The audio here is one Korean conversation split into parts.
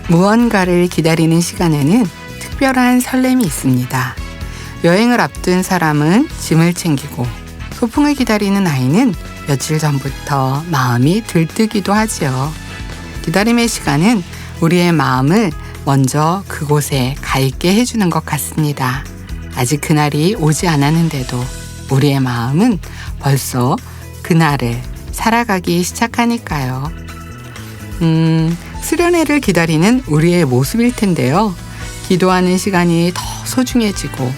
무언가를 기다리는 시간에는 특별한 설렘이 있습니다. 여행을 앞둔 사람은 짐을 챙기고 소풍을 기다리는 아이는 며칠 전부터 마음이 들뜨기도 하지요. 기다림의 시간은 우리의 마음을 먼저 그곳에 가 있게 해주는 것 같습니다. 아직 그날이 오지 않았는데도 우리의 마음은 벌써 그날을 살아가기 시작하니까요. 수련회를 기다리는 우리의 모습일 텐데요. 기도하는 시간이 더 소중해지고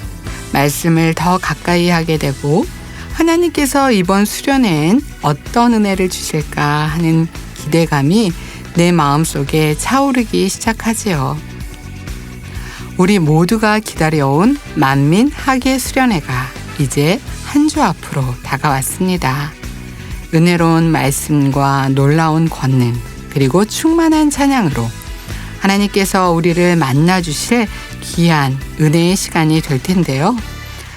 말씀을 더 가까이 하게 되고 하나님께서 이번 수련회엔 어떤 은혜를 주실까 하는 기대감이 내 마음속에 차오르기 시작하지요. 우리 모두가 기다려온 만민 학예 수련회가 이제 한 주 앞으로 다가왔습니다. 은혜로운 말씀과 놀라운 권능 그리고 충만한 찬양으로 하나님께서 우리를 만나주실 귀한 은혜의 시간이 될 텐데요.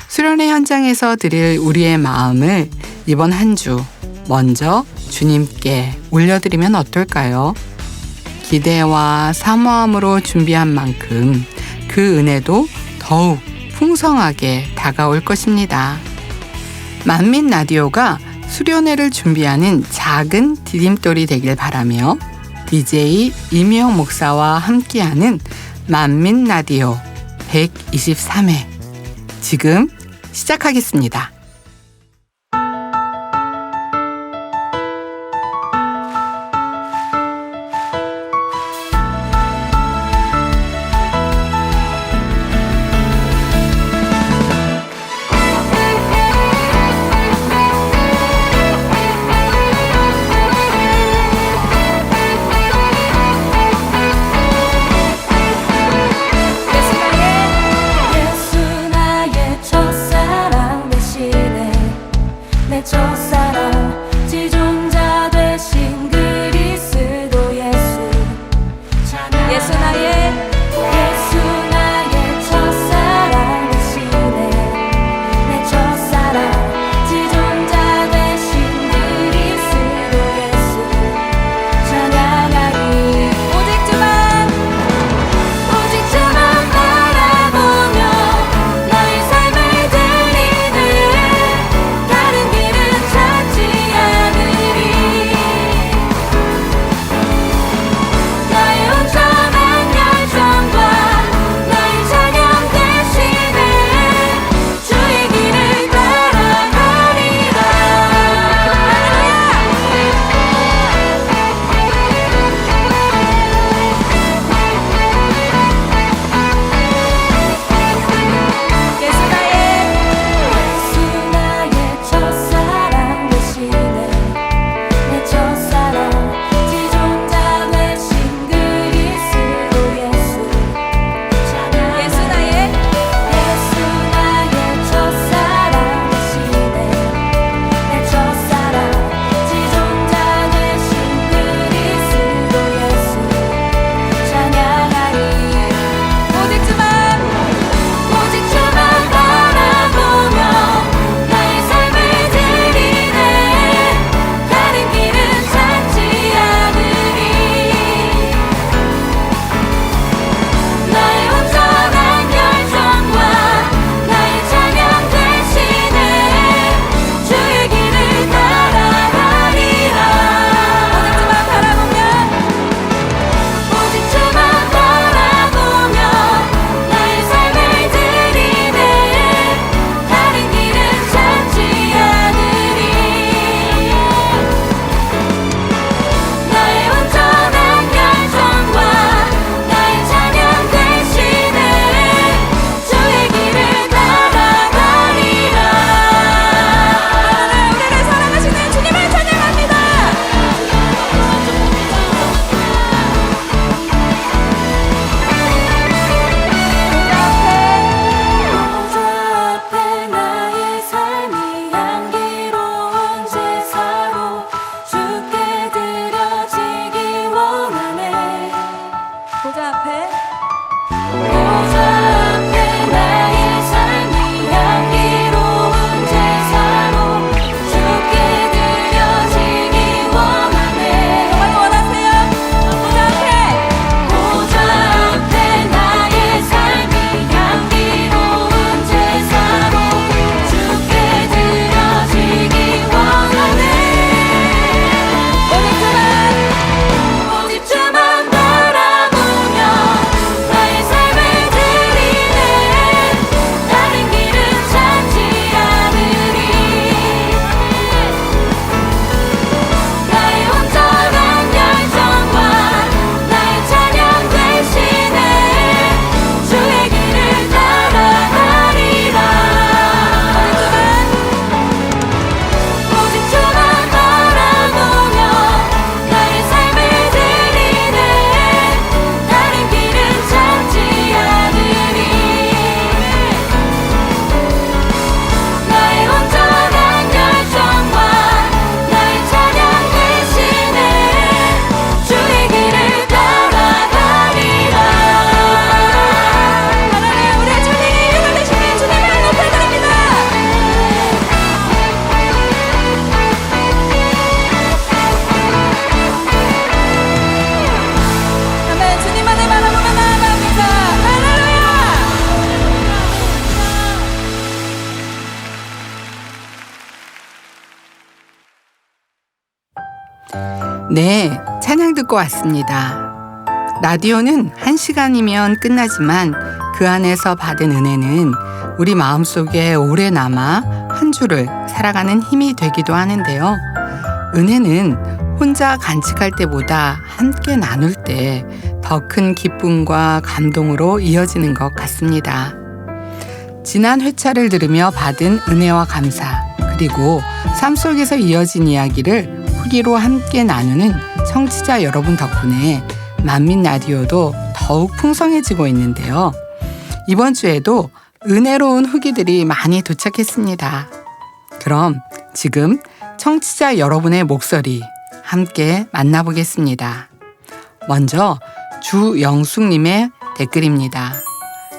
수련회 현장에서 드릴 우리의 마음을 이번 한 주 먼저 주님께 올려드리면 어떨까요? 기대와 사모함으로 준비한 만큼 그 은혜도 더욱 풍성하게 다가올 것입니다. 만민 라디오가 수련회를 준비하는 작은 디딤돌이 되길 바라며 DJ 이미영 목사와 함께하는 만민 라디오 123회 지금 시작하겠습니다. 보좌 네, 찬양 듣고 왔습니다. 라디오는 1시간이면 끝나지만 그 안에서 받은 은혜는 우리 마음속에 오래 남아 한 주를 살아가는 힘이 되기도 하는데요. 은혜는 혼자 간직할 때보다 함께 나눌 때 더 큰 기쁨과 감동으로 이어지는 것 같습니다. 지난 회차를 들으며 받은 은혜와 감사, 그리고 삶 속에서 이어진 이야기를 후기로 함께 나누는 청취자 여러분 덕분에 만민 라디오도 더욱 풍성해지고 있는데요. 이번 주에도 은혜로운 후기들이 많이 도착했습니다. 그럼 지금 청취자 여러분의 목소리 함께 만나보겠습니다. 먼저 주영숙님의 댓글입니다.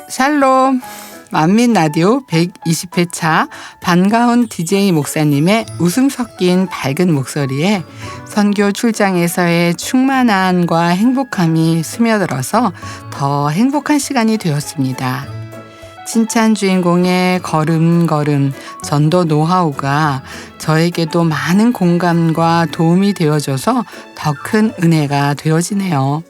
샬롬, 만민 라디오 120회차 반가운 DJ 목사님의 웃음 섞인 밝은 목소리에 선교 출장에서의 충만함과 행복함이 스며들어서 더 행복한 시간이 되었습니다. 칭찬 주인공의 걸음걸음 전도 노하우가 저에게도 많은 공감과 도움이 되어줘서 더 큰 은혜가 되어지네요.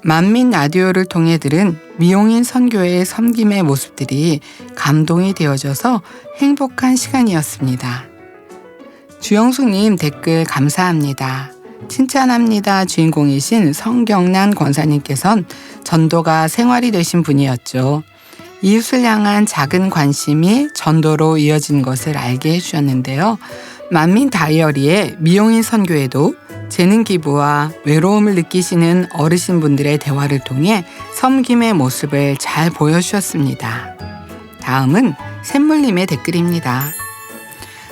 만민 라디오를 통해 들은 미용인 선교의 섬김의 모습들이 감동이 되어져서 행복한 시간이었습니다. 주영숙님 댓글 감사합니다. 칭찬합니다 주인공이신 성경란 권사님께선 전도가 생활이 되신 분이었죠. 이웃을 향한 작은 관심이 전도로 이어진 것을 알게 해주셨는데요. 만민 다이어리의 미용인 선교에도 재능 기부와 외로움을 느끼시는 어르신분들의 대화를 통해 섬김의 모습을 잘 보여주셨습니다. 다음은 샘물님의 댓글입니다.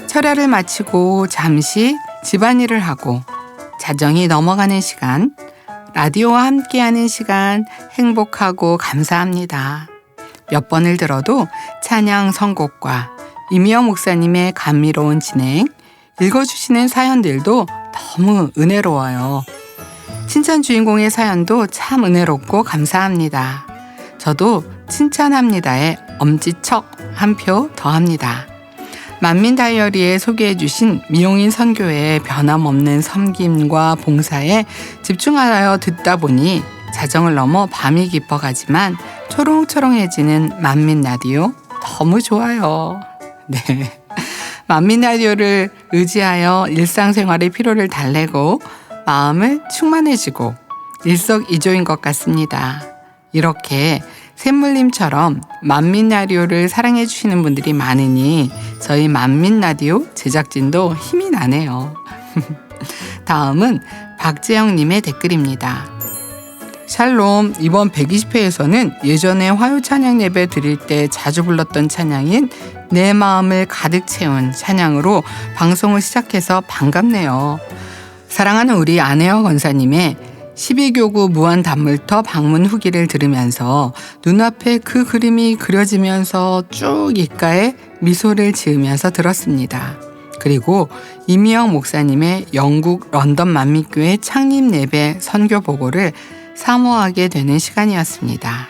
철야를 마치고 잠시 집안일을 하고 자정이 넘어가는 시간, 라디오와 함께하는 시간 행복하고 감사합니다. 몇 번을 들어도 찬양 선곡과 이미영 목사님의 감미로운 진행, 읽어주시는 사연들도 너무 은혜로워요. 칭찬 주인공의 사연도 참 은혜롭고 감사합니다. 저도 칭찬합니다에 엄지척 한 표 더합니다. 만민 다이어리에 소개해 주신 미용인 선교의 변함없는 섬김과 봉사에 집중하여 듣다 보니 자정을 넘어 밤이 깊어가지만 초롱초롱해지는 만민 라디오 너무 좋아요. 네. 만민 라디오를 의지하여 일상생활의 피로를 달래고 마음을 충만해지고 일석이조인 것 같습니다. 이렇게 샘물님처럼 만민 라디오를 사랑해 주시는 분들이 많으니 저희 만민 라디오 제작진도 힘이 나네요. 다음은 박재영님의 댓글입니다. 샬롬, 이번 120회에서는 예전에 화요 찬양 예배 드릴 때 자주 불렀던 찬양인 내 마음을 가득 채운 찬양으로 방송을 시작해서 반갑네요. 사랑하는 우리 안혜영 권사님의 12교구 무한단물터 방문 후기를 들으면서 눈앞에 그 그림이 그려지면서 쭉 입가에 미소를 지으면서 들었습니다. 그리고 이미영 목사님의 영국 런던 만민교회 창립 예배 선교 보고를 사모하게 되는 시간이었습니다.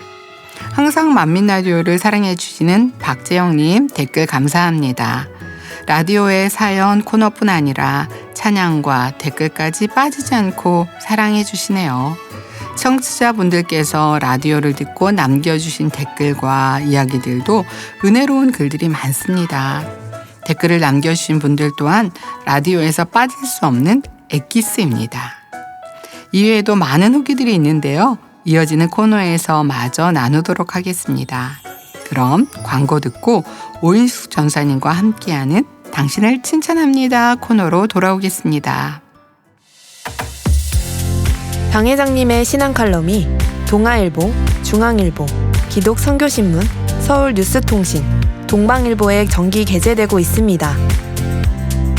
항상 만민 라디오를 사랑해 주시는 박재영님 댓글 감사합니다. 라디오의 사연 코너뿐 아니라 찬양과 댓글까지 빠지지 않고 사랑해 주시네요. 청취자분들께서 라디오를 듣고 남겨주신 댓글과 이야기들도 은혜로운 글들이 많습니다. 댓글을 남겨주신 분들 또한 라디오에서 빠질 수 없는 엑기스입니다. 이외에도 많은 후기들이 있는데요. 이어지는 코너에서 마저 나누도록 하겠습니다. 그럼 광고 듣고 오인숙 전사님과 함께하는 당신을 칭찬합니다 코너로 돌아오겠습니다. 당 회장님의 신앙 칼럼이 동아일보, 중앙일보, 기독선교신문, 서울뉴스통신, 동방일보에 정기 게재되고 있습니다.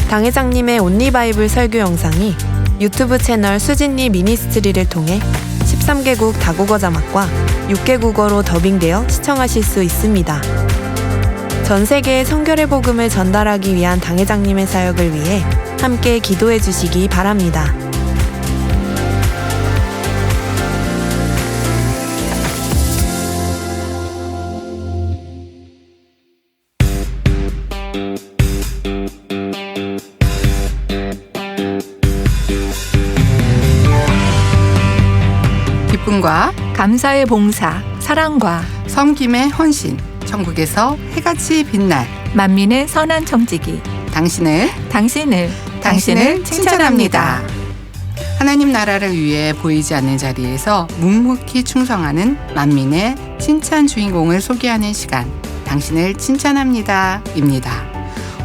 당 회장님의 온리바이블 설교 영상이 유튜브 채널 수진리 미니스트리를 통해 13개국 다국어 자막과 6개국어로 더빙되어 시청하실 수 있습니다. 전 세계에 성결의 복음을 전달하기 위한 당 회장님의 사역을 위해 함께 기도해 주시기 바랍니다. 기쁨과 감사의 봉사, 사랑과 섬김의 헌신, 천국에서 해같이 빛날 만민의 선한 청지기, 당신을 칭찬합니다. 하나님 나라를 위해 보이지 않는 자리에서 묵묵히 충성하는 만민의 칭찬 주인공을 소개하는 시간, 당신을 칭찬합니다 입니다.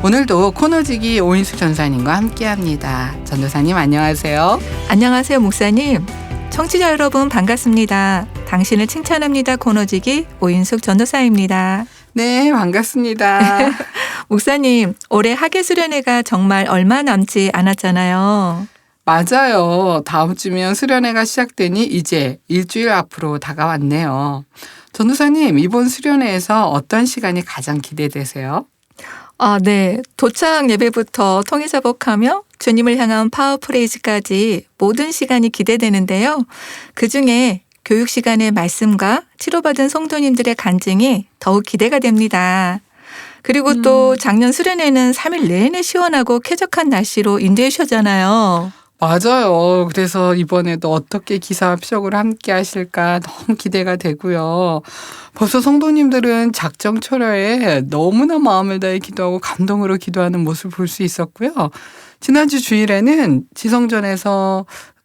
오늘도 코너지기 오인숙 전사님과 함께합니다. 전도사님 안녕하세요. 안녕하세요, 목사님. 청취자 여러분 반갑습니다. 당신을 칭찬합니다 코너지기 오인숙 전도사입니다. 네, 반갑습니다. 목사님, 올해 학예 수련회가 정말 얼마 남지 않았잖아요. 맞아요. 다음 주면 수련회가 시작되니 이제 일주일 앞으로 다가왔네요. 전도사님, 이번 수련회에서 어떤 시간이 가장 기대되세요? 네. 도착 예배부터 통일사복하며 주님을 향한 파워프레이즈까지 모든 시간이 기대되는데요. 그중에 교육 시간의 말씀과 치료받은 성도님들의 간증이 더욱 기대가 됩니다. 그리고 또 작년 수련회는 3일 내내 시원하고 쾌적한 날씨로 인도해 주셨잖아요. 맞아요. 그래서 이번에도 어떻게 기사와 표적으로 함께 하실까 너무 기대가 되고요. 벌써 성도님들은 작정 초려에 너무나 마음을 다해 기도하고 감동으로 기도하는 모습을 볼 수 있었고요. 지난주 주일에는 지성전에서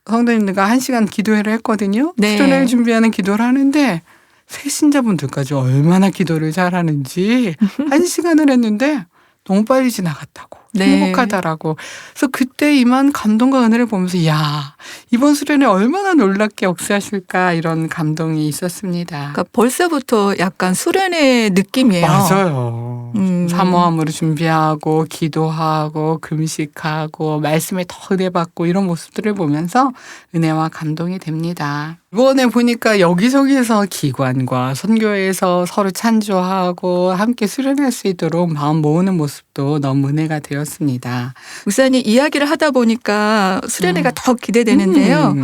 성도님들과 1시간 기도회를 했거든요. 네. 수련회를 준비하는 기도를 하는데 새신자분들까지 얼마나 기도를 잘하는지 1시간을 했는데 너무 빨리 지나갔다고. 네. 행복하다라고. 그래서 그때 임한 감동과 은혜를 보면서 야, 이번 수련회 얼마나 놀랍게 역사하실까 이런 감동이 있었습니다. 그러니까 벌써부터 약간 수련회 느낌이에요. 맞아요. 사모함으로 준비하고 기도하고 금식하고 말씀에 더 은혜받고 이런 모습들을 보면서 은혜와 감동이 됩니다. 이번에 보니까 여기저기에서 기관과 선교회에서 서로 찬조하고 함께 수련할 수 있도록 마음 모으는 모습도 너무 은혜가 되었습니다. 목사님 이야기를 하다 보니까 수련회가 더 기대되는데요.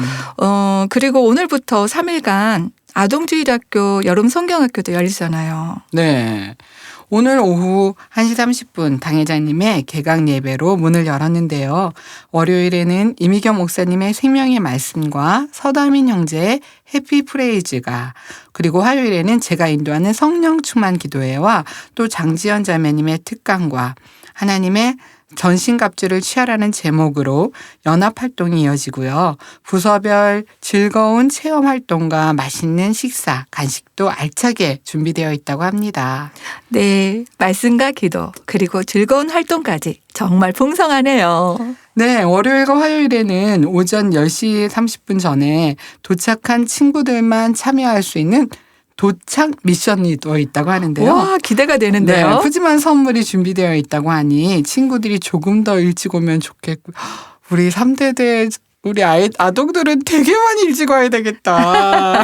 그리고 오늘부터 3일간 아동주일학교 여름 성경학교도 열리잖아요. 네. 오늘 오후 1시 30분 당회장님의 개강 예배로 문을 열었는데요. 월요일에는 이미경 목사님의 생명의 말씀과 서다민 형제의 해피 프레이즈가, 그리고 화요일에는 제가 인도하는 성령 충만 기도회와 또 장지연 자매님의 특강과 하나님의 전신갑주를 취하라는 제목으로 연합활동이 이어지고요. 부서별 즐거운 체험활동과 맛있는 식사, 간식도 알차게 준비되어 있다고 합니다. 네, 말씀과 기도 그리고 즐거운 활동까지 정말 풍성하네요. 네, 월요일과 화요일에는 오전 10시 30분 전에 도착한 친구들만 참여할 수 있는 도착 미션이 또 있다고 하는데요. 와, 기대가 네, 되는데요. 푸짐한 선물이 준비되어 있다고 하니 친구들이 조금 더 일찍 오면 좋겠고, 우리 3대대 우리 아동들은 되게 많이 일찍 와야 되겠다.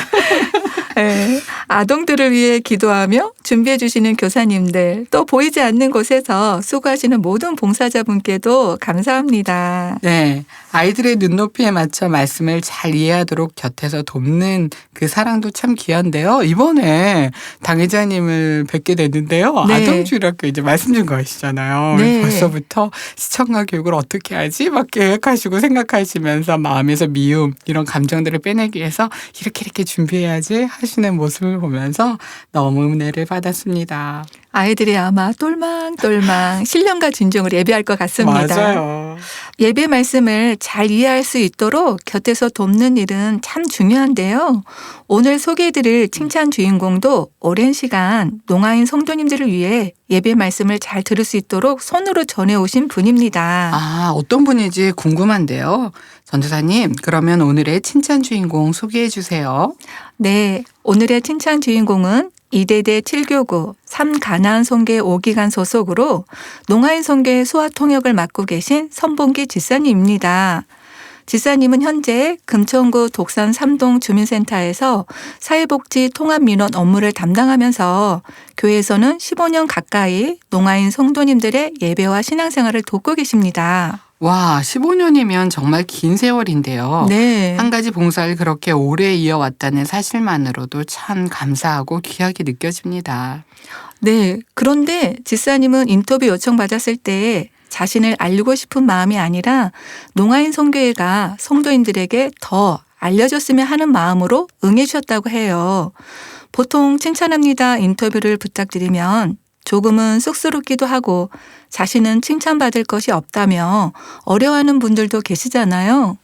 네, 아동들을 위해 기도하며 준비해 주시는 교사님들, 또 보이지 않는 곳에서 수고하시는 모든 봉사자분께도 감사합니다. 네, 아이들의 눈높이에 맞춰 말씀을 잘 이해하도록 곁에서 돕는 그 사랑도 참 귀한데요. 이번에 당회자님을 뵙게 됐는데요. 네. 아동주일학교 이제 말씀 전공하시잖아요. 네. 벌써부터 시청과 교육을 어떻게 하지? 막 계획하시고 생각하시면서 마음에서 미움 이런 감정들을 빼내기 위해서 이렇게 준비해야지 하시는 모습을 보면서 너무 은혜를 받았습니다. 아이들이 아마 똘망똘망 신령과 진정을 예배할 것 같습니다. 맞아요. 예배 말씀을 잘 이해할 수 있도록 곁에서 돕는 일은 참 중요한데요. 오늘 소개해드릴 칭찬 주인공도 오랜 시간 농아인 성도님들을 위해 예배 말씀을 잘 들을 수 있도록 손으로 전해오신 분입니다. 아, 어떤 분인지 궁금한데요. 전도사님, 그러면 오늘의 칭찬 주인공 소개해 주세요. 네, 오늘의 칭찬 주인공은 이대대 7교구 3가나안 성계 5기간 소속으로 농아인 성계 수화 통역을 맡고 계신 선봉기 지사님입니다. 지사님은 현재 금천구 독산 3동 주민센터에서 사회복지 통합민원 업무를 담당하면서 교회에서는 15년 가까이 농아인 성도님들의 예배와 신앙생활을 돕고 계십니다. 와, 15년이면 정말 긴 세월인데요. 네. 한 가지 봉사를 그렇게 오래 이어왔다는 사실만으로도 참 감사하고 귀하게 느껴집니다. 네. 그런데 지사님은 인터뷰 요청받았을 때 자신을 알리고 싶은 마음이 아니라 농아인 성교회가 성도인들에게 더 알려줬으면 하는 마음으로 응해 주셨다고 해요. 보통 칭찬합니다 인터뷰를 부탁드리면 조금은 쑥스럽기도 하고 자신은 칭찬받을 것이 없다며 어려워하는 분들도 계시잖아요.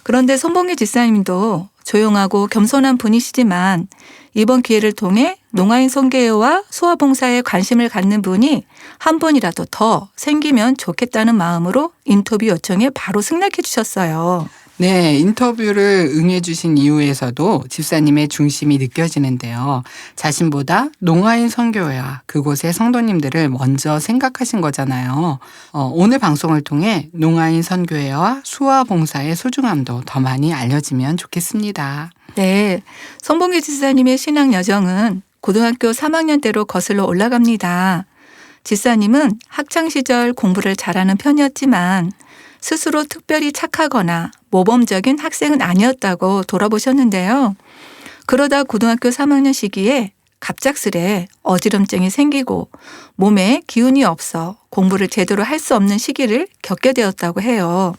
그런데 손봉기 집사님도 조용하고 겸손한 분이시지만 이번 기회를 통해 농아인 선교회와 수화봉사에 관심을 갖는 분이 한 분이라도 더 생기면 좋겠다는 마음으로 인터뷰 요청에 바로 승낙해 주셨어요. 네, 인터뷰를 응해주신 이후에서도 집사님의 중심이 느껴지는데요. 자신보다 농아인 선교회와 그곳의 성도님들을 먼저 생각하신 거잖아요. 오늘 방송을 통해 농아인 선교회와 수화봉사의 소중함도 더 많이 알려지면 좋겠습니다. 네, 손봉기 집사님의 신앙 여정은 고등학교 3학년 때로 거슬러 올라갑니다. 집사님은 학창시절 공부를 잘하는 편이었지만 스스로 특별히 착하거나 모범적인 학생은 아니었다고 돌아보셨는데요. 그러다 고등학교 3학년 시기에 갑작스레 어지럼증이 생기고 몸에 기운이 없어 공부를 제대로 할 수 없는 시기를 겪게 되었다고 해요.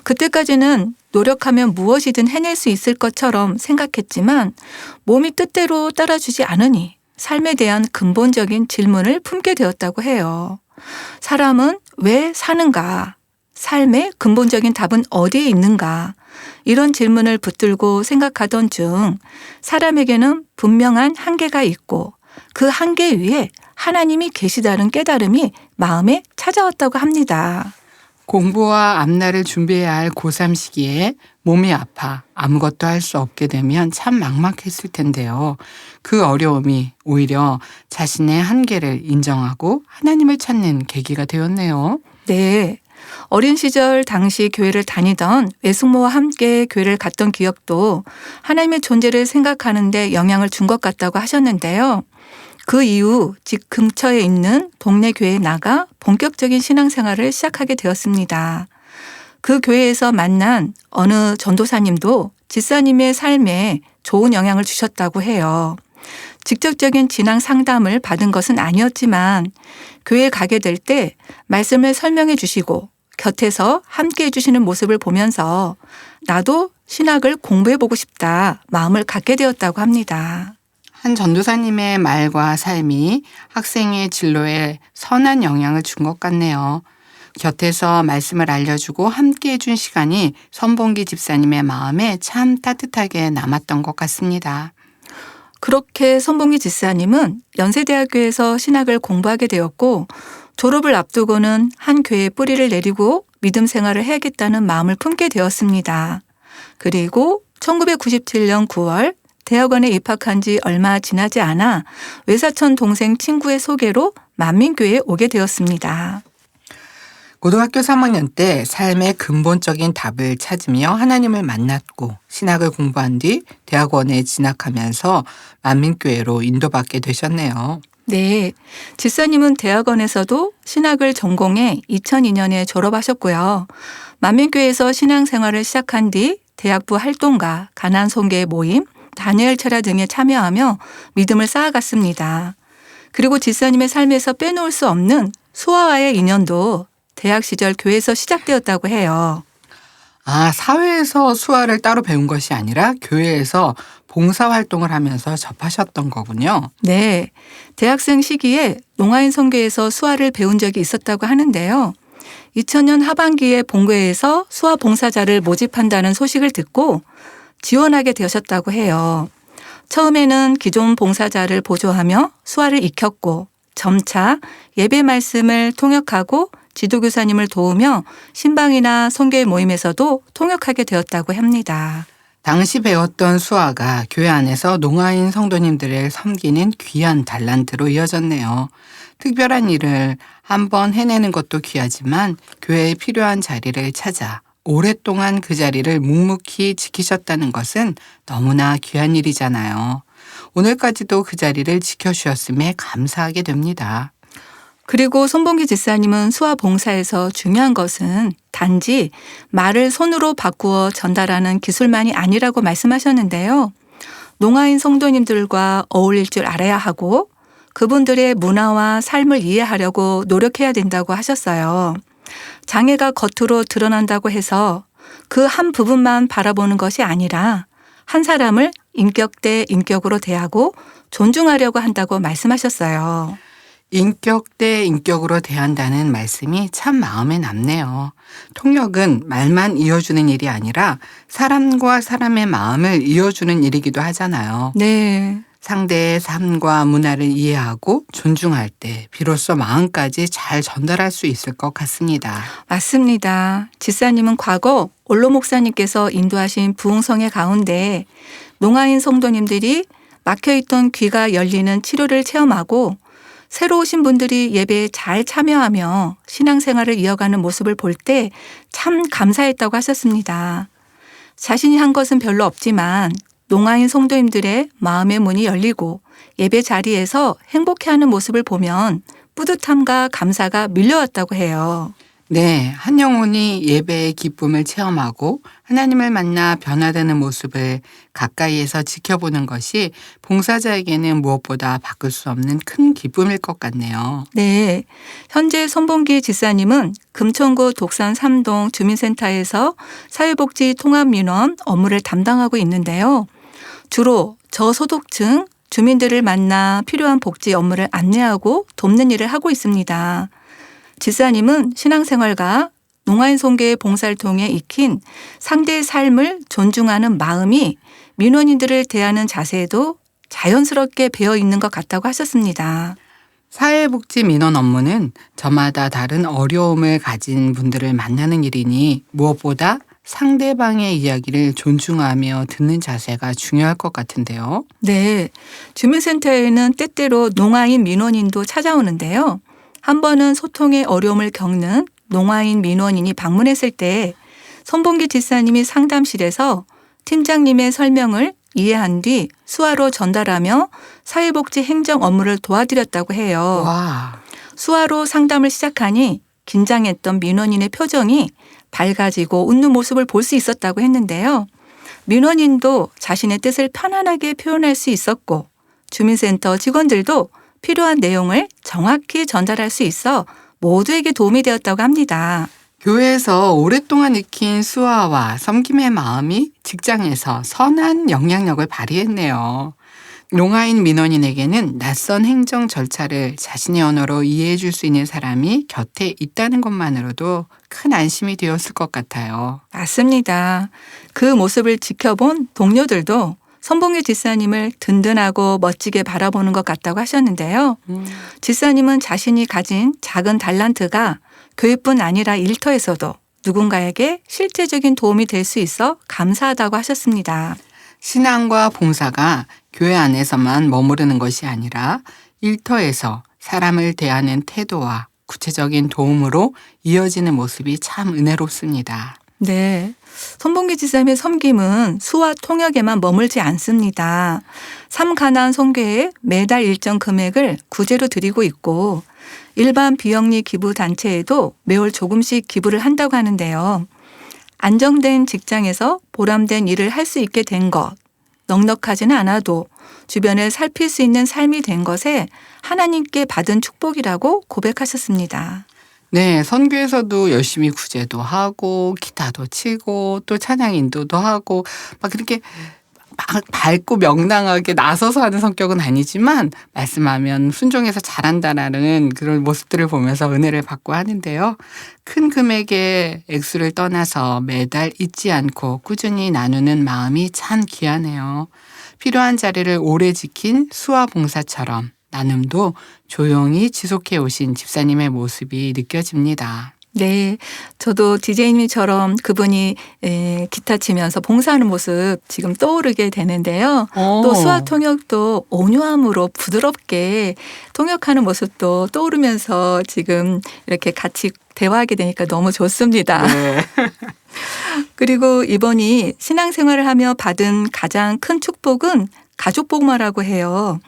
그때까지는 노력하면 무엇이든 해낼 수 있을 것처럼 생각했지만 몸이 뜻대로 따라주지 않으니 삶에 대한 근본적인 질문을 품게 되었다고 해요. 사람은 왜 사는가? 삶의 근본적인 답은 어디에 있는가? 이런 질문을 붙들고 생각하던 중 사람에게는 분명한 한계가 있고 그 한계 위에 하나님이 계시다는 깨달음이 마음에 찾아왔다고 합니다. 공부와 앞날을 준비해야 할 고3 시기에 몸이 아파 아무것도 할 수 없게 되면 참 막막했을 텐데요. 그 어려움이 오히려 자신의 한계를 인정하고 하나님을 찾는 계기가 되었네요. 네. 어린 시절 당시 교회를 다니던 외숙모와 함께 교회를 갔던 기억도 하나님의 존재를 생각하는 데 영향을 준 것 같다고 하셨는데요. 그 이후 집 근처에 있는 동네 교회에 나가 본격적인 신앙생활을 시작하게 되었습니다. 그 교회에서 만난 어느 전도사님도 집사님의 삶에 좋은 영향을 주셨다고 해요. 직접적인 진앙 상담을 받은 것은 아니었지만 교회에 가게 될 때 말씀을 설명해 주시고 곁에서 함께 해주시는 모습을 보면서 나도 신학을 공부해보고 싶다 마음을 갖게 되었다고 합니다. 한 전도사님의 말과 삶이 학생의 진로에 선한 영향을 준 것 같네요. 곁에서 말씀을 알려주고 함께 해준 시간이 손봉기 집사님의 마음에 참 따뜻하게 남았던 것 같습니다. 그렇게 손봉기 집사님은 연세대학교에서 신학을 공부하게 되었고 졸업을 앞두고는 한 교회에 뿌리를 내리고 믿음 생활을 해야겠다는 마음을 품게 되었습니다. 그리고 1997년 9월 대학원에 입학한 지 얼마 지나지 않아 외사촌 동생 친구의 소개로 만민교회에 오게 되었습니다. 고등학교 3학년 때 삶의 근본적인 답을 찾으며 하나님을 만났고 신학을 공부한 뒤 대학원에 진학하면서 만민교회로 인도받게 되셨네요. 네, 집사님은 대학원에서도 신학을 전공해 2002년에 졸업하셨고요. 만민교회에서 신앙생활을 시작한 뒤 대학부 활동가, 가난송계 모임, 다니엘 철야 등에 참여하며 믿음을 쌓아갔습니다. 그리고 집사님의 삶에서 빼놓을 수 없는 수화와의 인연도 대학 시절 교회에서 시작되었다고 해요. 사회에서 수화를 따로 배운 것이 아니라 교회에서 봉사활동을 하면서 접하셨던 거군요. 네, 대학생 시기에 농아인 선교에서 수화를 배운 적이 있었다고 하는데요. 2000년 하반기에 본교회에서 수화 봉사자를 모집한다는 소식을 듣고 지원하게 되셨다고 해요. 처음에는 기존 봉사자를 보조하며 수화를 익혔고 점차 예배 말씀을 통역하고 지도교사님을 도우며 신방이나 선교회 모임에서도 통역하게 되었다고 합니다. 당시 배웠던 수화가 교회 안에서 농아인 성도님들을 섬기는 귀한 달란트로 이어졌네요. 특별한 일을 한번 해내는 것도 귀하지만 교회에 필요한 자리를 찾아 오랫동안 그 자리를 묵묵히 지키셨다는 것은 너무나 귀한 일이잖아요. 오늘까지도 그 자리를 지켜주셨음에 감사하게 됩니다. 그리고 손봉기 집사님은 수화 봉사에서 중요한 것은 단지 말을 손으로 바꾸어 전달하는 기술만이 아니라고 말씀하셨는데요. 농아인 성도님들과 어울릴 줄 알아야 하고 그분들의 문화와 삶을 이해하려고 노력해야 된다고 하셨어요. 장애가 겉으로 드러난다고 해서 그 한 부분만 바라보는 것이 아니라 한 사람을 인격 대 인격으로 대하고 존중하려고 한다고 말씀하셨어요. 인격 대 인격으로 대한다는 말씀이 참 마음에 남네요. 통역은 말만 이어주는 일이 아니라 사람과 사람의 마음을 이어주는 일이기도 하잖아요. 네. 상대의 삶과 문화를 이해하고 존중할 때 비로소 마음까지 잘 전달할 수 있을 것 같습니다. 맞습니다. 지사님은 과거 올로 목사님께서 인도하신 부흥성회 가운데 농아인 성도님들이 막혀있던 귀가 열리는 치료를 체험하고 새로 오신 분들이 예배에 잘 참여하며 신앙생활을 이어가는 모습을 볼 때 참 감사했다고 하셨습니다. 자신이 한 것은 별로 없지만 농아인 성도님들의 마음의 문이 열리고 예배 자리에서 행복해하는 모습을 보면 뿌듯함과 감사가 밀려왔다고 해요. 네, 한 영혼이 예배의 기쁨을 체험하고 하나님을 만나 변화되는 모습을 가까이에서 지켜보는 것이 봉사자에게는 무엇보다 바꿀 수 없는 큰 기쁨일 것 같네요. 네, 현재 손봉기 지사님은 금천구 독산 3동 주민센터에서 사회복지 통합민원 업무를 담당하고 있는데요. 주로 저소득층 주민들을 만나 필요한 복지 업무를 안내하고 돕는 일을 하고 있습니다. 지사님은 신앙생활과 농아인 송계의 봉사를 통해 익힌 상대의 삶을 존중하는 마음이 민원인들을 대하는 자세에도 자연스럽게 배어 있는 것 같다고 하셨습니다. 사회복지 민원 업무는 저마다 다른 어려움을 가진 분들을 만나는 일이니 무엇보다 상대방의 이야기를 존중하며 듣는 자세가 중요할 것 같은데요. 네, 주민센터에는 때때로 농아인 민원인도 찾아오는데요. 한 번은 소통의 어려움을 겪는 농아인 민원인이 방문했을 때 손봉기 지사님이 상담실에서 팀장님의 설명을 이해한 뒤 수화로 전달하며 사회복지 행정 업무를 도와드렸다고 해요. 와, 수화로 상담을 시작하니 긴장했던 민원인의 표정이 밝아지고 웃는 모습을 볼 수 있었다고 했는데요. 민원인도 자신의 뜻을 편안하게 표현할 수 있었고 주민센터 직원들도 필요한 내용을 정확히 전달할 수 있어 모두에게 도움이 되었다고 합니다. 교회에서 오랫동안 익힌 수화와 섬김의 마음이 직장에서 선한 영향력을 발휘했네요. 농아인 민원인에게는 낯선 행정 절차를 자신의 언어로 이해해 줄 수 있는 사람이 곁에 있다는 것만으로도 큰 안심이 되었을 것 같아요. 맞습니다. 그 모습을 지켜본 동료들도 손봉기 지사님을 든든하고 멋지게 바라보는 것 같다고 하셨는데요. 지사님은 자신이 가진 작은 달란트가 교회뿐 아니라 일터에서도 누군가에게 실제적인 도움이 될 수 있어 감사하다고 하셨습니다. 신앙과 봉사가 교회 안에서만 머무르는 것이 아니라 일터에서 사람을 대하는 태도와 구체적인 도움으로 이어지는 모습이 참 은혜롭습니다. 네. 손봉기 지사님의 섬김은 수와 통역에만 머물지 않습니다. 삼가나안 선교회에 매달 일정 금액을 구제로 드리고 있고 일반 비영리 기부 단체에도 매월 조금씩 기부를 한다고 하는데요. 안정된 직장에서 보람된 일을 할 수 있게 된 것, 넉넉하지는 않아도 주변을 살필 수 있는 삶이 된 것에 하나님께 받은 축복이라고 고백하셨습니다. 네, 선교에서도 열심히 구제도 하고 기타도 치고 또 찬양 인도도 하고 막 그렇게 막 밝고 명랑하게 나서서 하는 성격은 아니지만 말씀하면 순종해서 잘한다라는 그런 모습들을 보면서 은혜를 받고 하는데요. 큰 금액의 액수를 떠나서 매달 잊지 않고 꾸준히 나누는 마음이 참 귀하네요. 필요한 자리를 오래 지킨 수화 봉사처럼 나눔도 조용히 지속해 오신 집사님의 모습이 느껴집니다. 네, 저도 DJ님처럼 그분이 기타 치면서 봉사하는 모습 지금 떠오르게 되는데요. 또 수화 통역도 온유함으로 부드럽게 통역하는 모습도 떠오르면서 지금 이렇게 같이 대화하게 되니까 너무 좋습니다. 네. 그리고 이번이 신앙생활을 하며 받은 가장 큰 축복은 가족 복마라고 해요.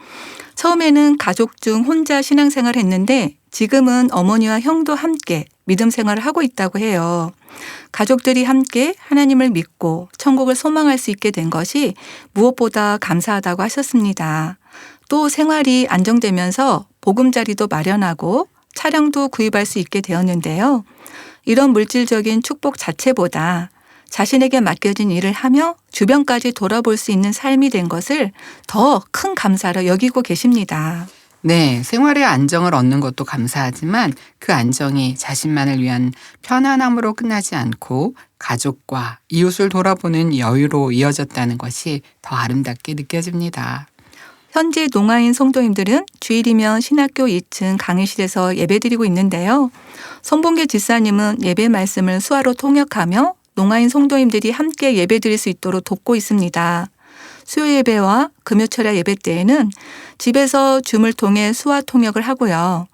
처음에는 가족 중 혼자 신앙생활을 했는데 지금은 어머니와 형도 함께 믿음 생활을 하고 있다고 해요. 가족들이 함께 하나님을 믿고 천국을 소망할 수 있게 된 것이 무엇보다 감사하다고 하셨습니다. 또 생활이 안정되면서 보금자리도 마련하고 차량도 구입할 수 있게 되었는데요. 이런 물질적인 축복 자체보다 자신에게 맡겨진 일을 하며 주변까지 돌아볼 수 있는 삶이 된 것을 더 큰 감사로 여기고 계십니다. 네, 생활의 안정을 얻는 것도 감사하지만 그 안정이 자신만을 위한 편안함으로 끝나지 않고 가족과 이웃을 돌아보는 여유로 이어졌다는 것이 더 아름답게 느껴집니다. 현재 농아인 성도님들은 주일이면 신학교 2층 강의실에서 예배드리고 있는데요. 손봉계 집사님은 예배 말씀을 수화로 통역하며 농아인 성도님들이 함께 예배드릴 수 있도록 돕고 있습니다. 수요 예배와 금요철야 예배 때에는 집에서 줌을 통해 수화 통역을 하고요.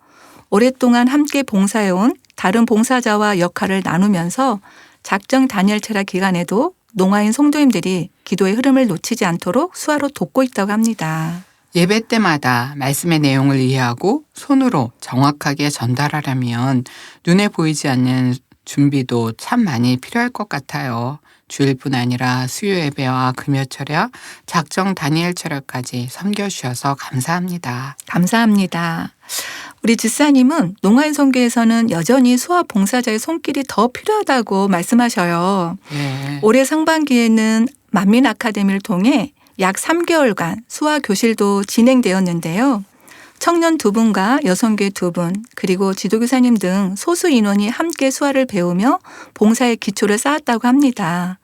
오랫동안 함께 봉사해온 다른 봉사자와 역할을 나누면서 작정 단열철야 기간에도 농아인 성도님들이 기도의 흐름을 놓치지 않도록 수화로 돕고 있다고 합니다. 예배 때마다 말씀의 내용을 이해하고 손으로 정확하게 전달하려면 눈에 보이지 않는 준비도 참 많이 필요할 것 같아요. 주일뿐 아니라 수요 예배와 금요철야, 작정 다니엘철야까지 섬겨주셔서 감사합니다. 감사합니다. 우리 집사님은 농아인 선교에서는 여전히 수화 봉사자의 손길이 더 필요하다고 말씀하셔요. 네. 올해 상반기에는 만민 아카데미를 통해 약 3개월간 수화 교실도 진행되었는데요. 청년 2분과 여성교회 2분 그리고 지도교사님 등 소수 인원이 함께 수화를 배우며 봉사의 기초를 쌓았다고 합니다.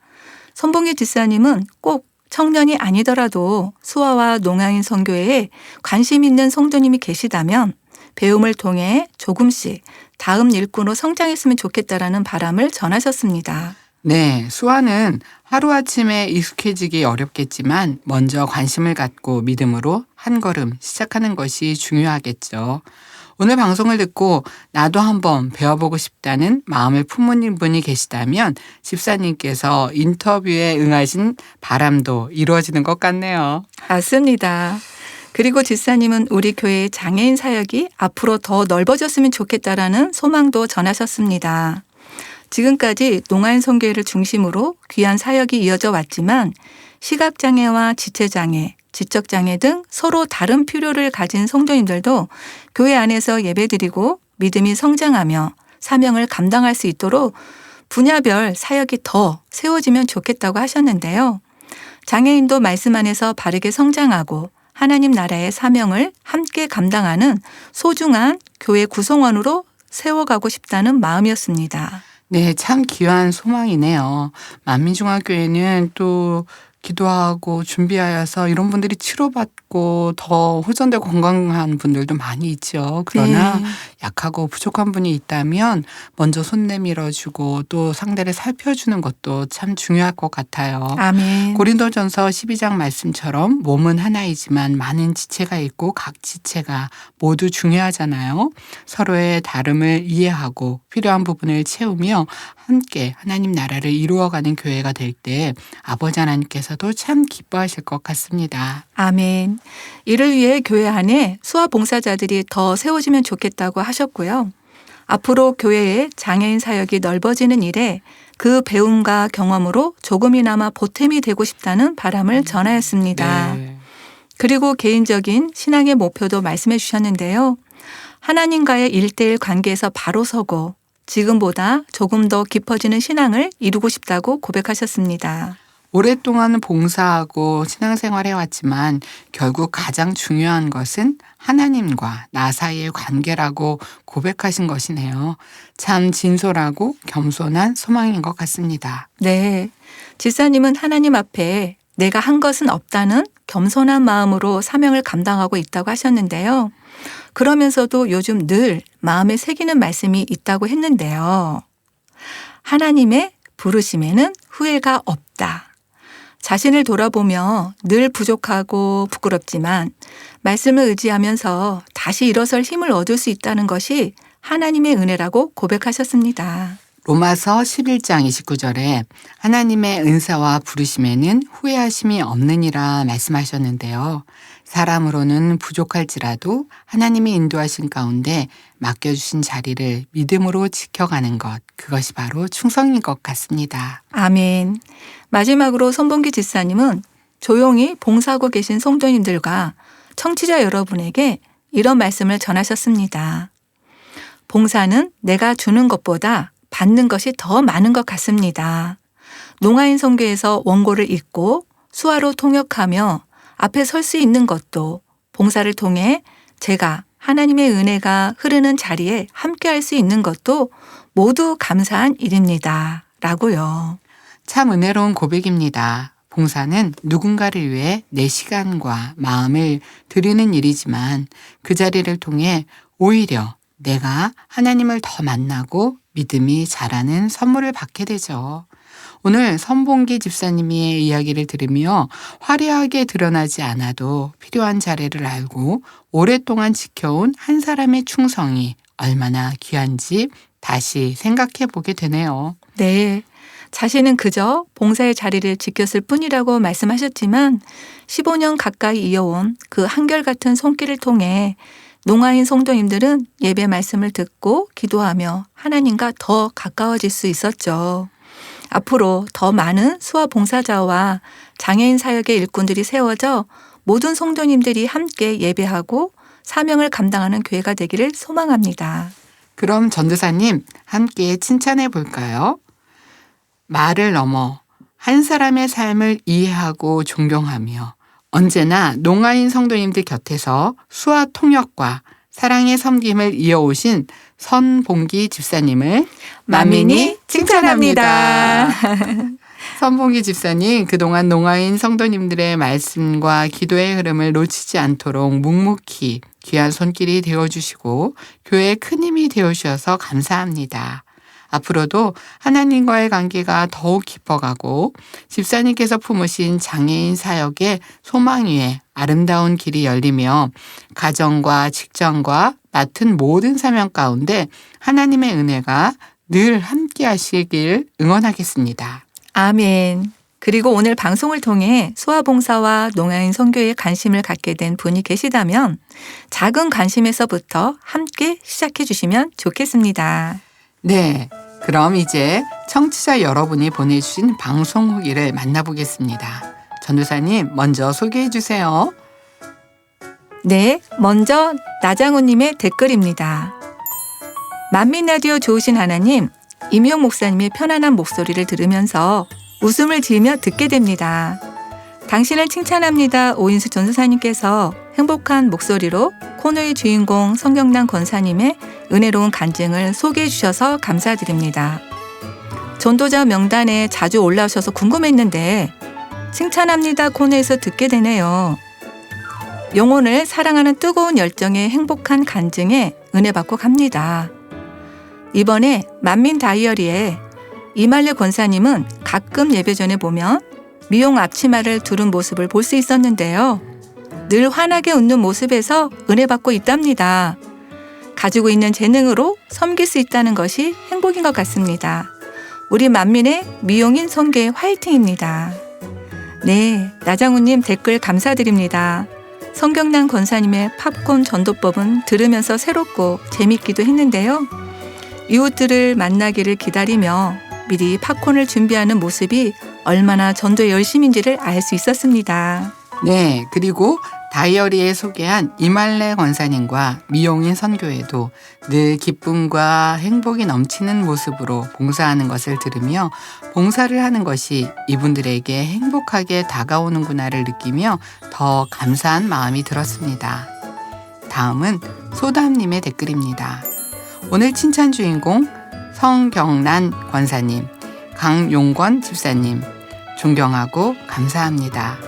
손봉기 집사님은 꼭 청년이 아니더라도 수화와 농아인 선교회에 관심 있는 성도님이 계시다면 배움을 통해 조금씩 다음 일꾼으로 성장했으면 좋겠다라는 바람을 전하셨습니다. 네, 수화는 하루아침에 익숙해지기 어렵겠지만 먼저 관심을 갖고 믿음으로 한 걸음 시작하는 것이 중요하겠죠. 오늘 방송을 듣고 나도 한번 배워보고 싶다는 마음을 품은 분이 계시다면 집사님께서 인터뷰에 응하신 바람도 이루어지는 것 같네요. 맞습니다. 그리고 집사님은 우리 교회의 장애인 사역이 앞으로 더 넓어졌으면 좋겠다라는 소망도 전하셨습니다. 지금까지 농아인 선교회를 중심으로 귀한 사역이 이어져 왔지만 시각장애와 지체장애, 지적장애 등 서로 다른 필요를 가진 성도님들도 교회 안에서 예배드리고 믿음이 성장하며 사명을 감당할 수 있도록 분야별 사역이 더 세워지면 좋겠다고 하셨는데요. 장애인도 말씀 안에서 바르게 성장하고 하나님 나라의 사명을 함께 감당하는 소중한 교회 구성원으로 세워가고 싶다는 마음이었습니다. 네, 참 귀한 소망이네요. 만민중앙교회는 또 기도하고 준비하여서 이런 분들이 치료받고 더 호전되고 건강한 분들도 많이 있죠. 그러나 네. 약하고 부족한 분이 있다면 먼저 손 내밀어주고 또 상대를 살펴주는 것도 참 중요할 것 같아요. 아멘. 고린도전서 12장 말씀처럼 몸은 하나이지만 많은 지체가 있고 각 지체가 모두 중요하잖아요. 서로의 다름을 이해하고 필요한 부분을 채우며 함께 하나님 나라를 이루어가는 교회가 될 때 아버지 하나님께서도 참 기뻐하실 것 같습니다. 아멘. 이를 위해 교회 안에 수화 봉사자들이 더 세워지면 좋겠다고 하셨고요. 앞으로 교회의 장애인 사역이 넓어지는 일에 그 배움과 경험으로 조금이나마 보탬이 되고 싶다는 바람을 전하였습니다. 네. 그리고 개인적인 신앙의 목표도 말씀해 주셨는데요. 하나님과의 1:1 관계에서 바로 서고 지금보다 조금 더 깊어지는 신앙을 이루고 싶다고 고백하셨습니다. 오랫동안 봉사하고 신앙생활 해왔지만 결국 가장 중요한 것은 하나님과 나 사이의 관계라고 고백하신 것이네요. 참 진솔하고 겸손한 소망인 것 같습니다. 네. 집사님은 하나님 앞에 내가 한 것은 없다는 겸손한 마음으로 사명을 감당하고 있다고 하셨는데요. 그러면서도 요즘 늘 마음에 새기는 말씀이 있다고 했는데요. 하나님의 부르심에는 후회가 없다. 자신을 돌아보며 늘 부족하고 부끄럽지만 말씀을 의지하면서 다시 일어설 힘을 얻을 수 있다는 것이 하나님의 은혜라고 고백하셨습니다. 로마서 11장 29절에 하나님의 은사와 부르심에는 후회하심이 없느니라 말씀하셨는데요. 사람으로는 부족할지라도 하나님이 인도하신 가운데 맡겨주신 자리를 믿음으로 지켜가는 것, 그것이 바로 충성인 것 같습니다. 아멘. 마지막으로 손봉기 집사님은 조용히 봉사하고 계신 성도님들과 청취자 여러분에게 이런 말씀을 전하셨습니다. 봉사는 내가 주는 것보다 받는 것이 더 많은 것 같습니다. 농아인 선교에서 원고를 읽고 수화로 통역하며 앞에 설 수 있는 것도 봉사를 통해 제가 하나님의 은혜가 흐르는 자리에 함께할 수 있는 것도 모두 감사한 일입니다. 라고요. 참 은혜로운 고백입니다. 봉사는 누군가를 위해 내 시간과 마음을 드리는 일이지만 그 자리를 통해 오히려 내가 하나님을 더 만나고 믿음이 자라는 선물을 받게 되죠. 오늘 선봉기 집사님의 이야기를 들으며 화려하게 드러나지 않아도 필요한 자리를 알고 오랫동안 지켜온 한 사람의 충성이 얼마나 귀한지 다시 생각해 보게 되네요. 네. 자신은 그저 봉사의 자리를 지켰을 뿐이라고 말씀하셨지만 15년 가까이 이어온 그 한결같은 손길을 통해 농아인 성도님들은 예배 말씀을 듣고 기도하며 하나님과 더 가까워질 수 있었죠. 앞으로 더 많은 수화 봉사자와 장애인 사역의 일꾼들이 세워져 모든 성도님들이 함께 예배하고 사명을 감당하는 교회가 되기를 소망합니다. 그럼 전도사님 함께 칭찬해 볼까요? 말을 넘어 한 사람의 삶을 이해하고 존경하며 언제나 농아인 성도님들 곁에서 수화 통역과 사랑의 섬김을 이어오신 선봉기 집사님을 만민이 칭찬합니다. 선봉기 집사님, 그동안 농아인 성도님들의 말씀과 기도의 흐름을 놓치지 않도록 묵묵히 귀한 손길이 되어주시고 교회의 큰 힘이 되어주셔서 감사합니다. 앞으로도 하나님과의 관계가 더욱 깊어가고 집사님께서 품으신 장애인 사역의 소망 위에 아름다운 길이 열리며 가정과 직장과 맡은 모든 사명 가운데 하나님의 은혜가 늘 함께 하시길 응원하겠습니다. 아멘. 그리고 오늘 방송을 통해 수화봉사와 농아인 선교에 관심을 갖게 된 분이 계시다면 작은 관심에서부터 함께 시작해 주시면 좋겠습니다. 네, 그럼 이제 청취자 여러분이 보내주신 방송 후기를 만나보겠습니다. 전도사님 먼저 소개해 주세요. 네, 먼저 나장훈님의 댓글입니다. 만민라디오 좋으신 하나님, 임용 목사님의 편안한 목소리를 들으면서 웃음을 지으며 듣게 됩니다. 당신을 칭찬합니다. 오인수 전도사님께서 행복한 목소리로 코너의 주인공 성경남 권사님의 은혜로운 간증을 소개해 주셔서 감사드립니다. 전도자 명단에 자주 올라오셔서 궁금했는데 칭찬합니다 코너에서 듣게 되네요. 영혼을 사랑하는 뜨거운 열정의 행복한 간증에 은혜 받고 갑니다. 이번에 만민 다이어리에 이말레 권사님은 가끔 예배 전에 보면 미용 앞치마를 두른 모습을 볼 수 있었는데요. 늘 환하게 웃는 모습에서 은혜 받고 있답니다. 가지고 있는 재능으로 섬길 수 있다는 것이 행복인 것 같습니다. 우리 만민의 미용인 성계 화이팅입니다. 네, 나장훈님 댓글 감사드립니다. 성경남 권사님의 팝콘 전도법은 들으면서 새롭고 재밌기도 했는데요. 이웃들을 만나기를 기다리며 미리 팝콘을 준비하는 모습이 얼마나 전도의 열심인지를 알 수 있었습니다. 네, 그리고 다이어리에 소개한 이말레 권사님과 미용인 선교회도 늘 기쁨과 행복이 넘치는 모습으로 봉사하는 것을 들으며 봉사를 하는 것이 이분들에게 행복하게 다가오는구나를 느끼며 더 감사한 마음이 들었습니다. 다음은 소담님의 댓글입니다. 오늘 칭찬 주인공 성경란 권사님, 강용권 집사님 존경하고 감사합니다.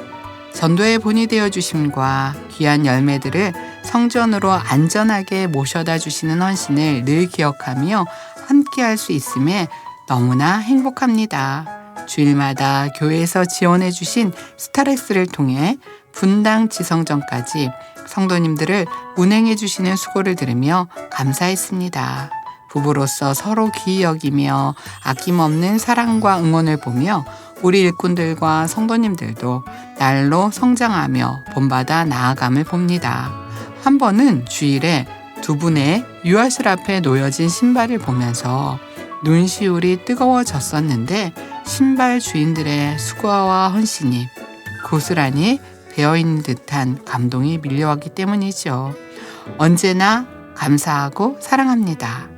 전도의 본이 되어 주심과 귀한 열매들을 성전으로 안전하게 모셔다 주시는 헌신을 늘 기억하며 함께할 수 있음에 너무나 행복합니다. 주일마다 교회에서 지원해 주신 스타렉스를 통해 분당 지성전까지 성도님들을 운행해 주시는 수고를 들으며 감사했습니다. 부부로서 서로 귀히 여기며 아낌없는 사랑과 응원을 보며 우리 일꾼들과 성도님들도 날로 성장하며 본받아 나아감을 봅니다. 한 번은 주일에 두 분의 유아실 앞에 놓여진 신발을 보면서 눈시울이 뜨거워졌었는데 신발 주인들의 수고와 헌신이 고스란히 배어있는 듯한 감동이 밀려왔기 때문이죠. 언제나 감사하고 사랑합니다.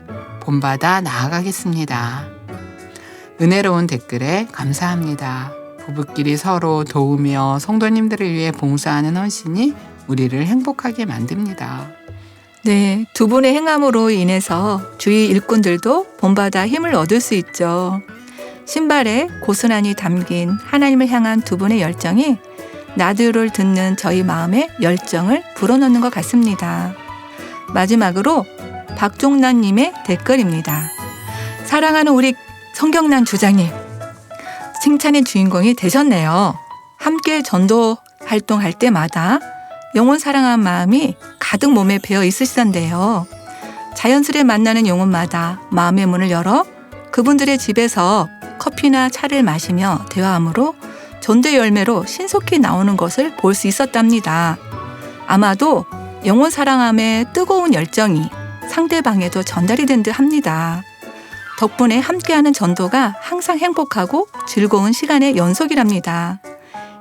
본받아 나아가겠습니다. 은혜로운 댓글에 감사합니다. 부부끼리 서로 도우며 성도님들을 위해 봉사하는 헌신이 우리를 행복하게 만듭니다. 네, 두 분의 행함으로 인해서 주위 일꾼들도 본받아 힘을 얻을 수 있죠. 신발에 고스란히 담긴 하나님을 향한 두 분의 열정이 라디오를 듣는 저희 마음의 열정을 불어넣는 것 같습니다. 마지막으로 박종란님의 댓글입니다. 사랑하는 우리 성경란 주장님, 칭찬의 주인공이 되셨네요. 함께 전도 활동할 때마다 영혼 사랑한 마음이 가득 몸에 배어 있으시던데요. 자연스레 만나는 영혼마다 마음의 문을 열어 그분들의 집에서 커피나 차를 마시며 대화함으로 전도의 열매로 신속히 나오는 것을 볼 수 있었답니다. 아마도 영혼 사랑함의 뜨거운 열정이 상대방에도 전달이 된 듯 합니다. 덕분에 함께하는 전도가 항상 행복하고 즐거운 시간의 연속이랍니다.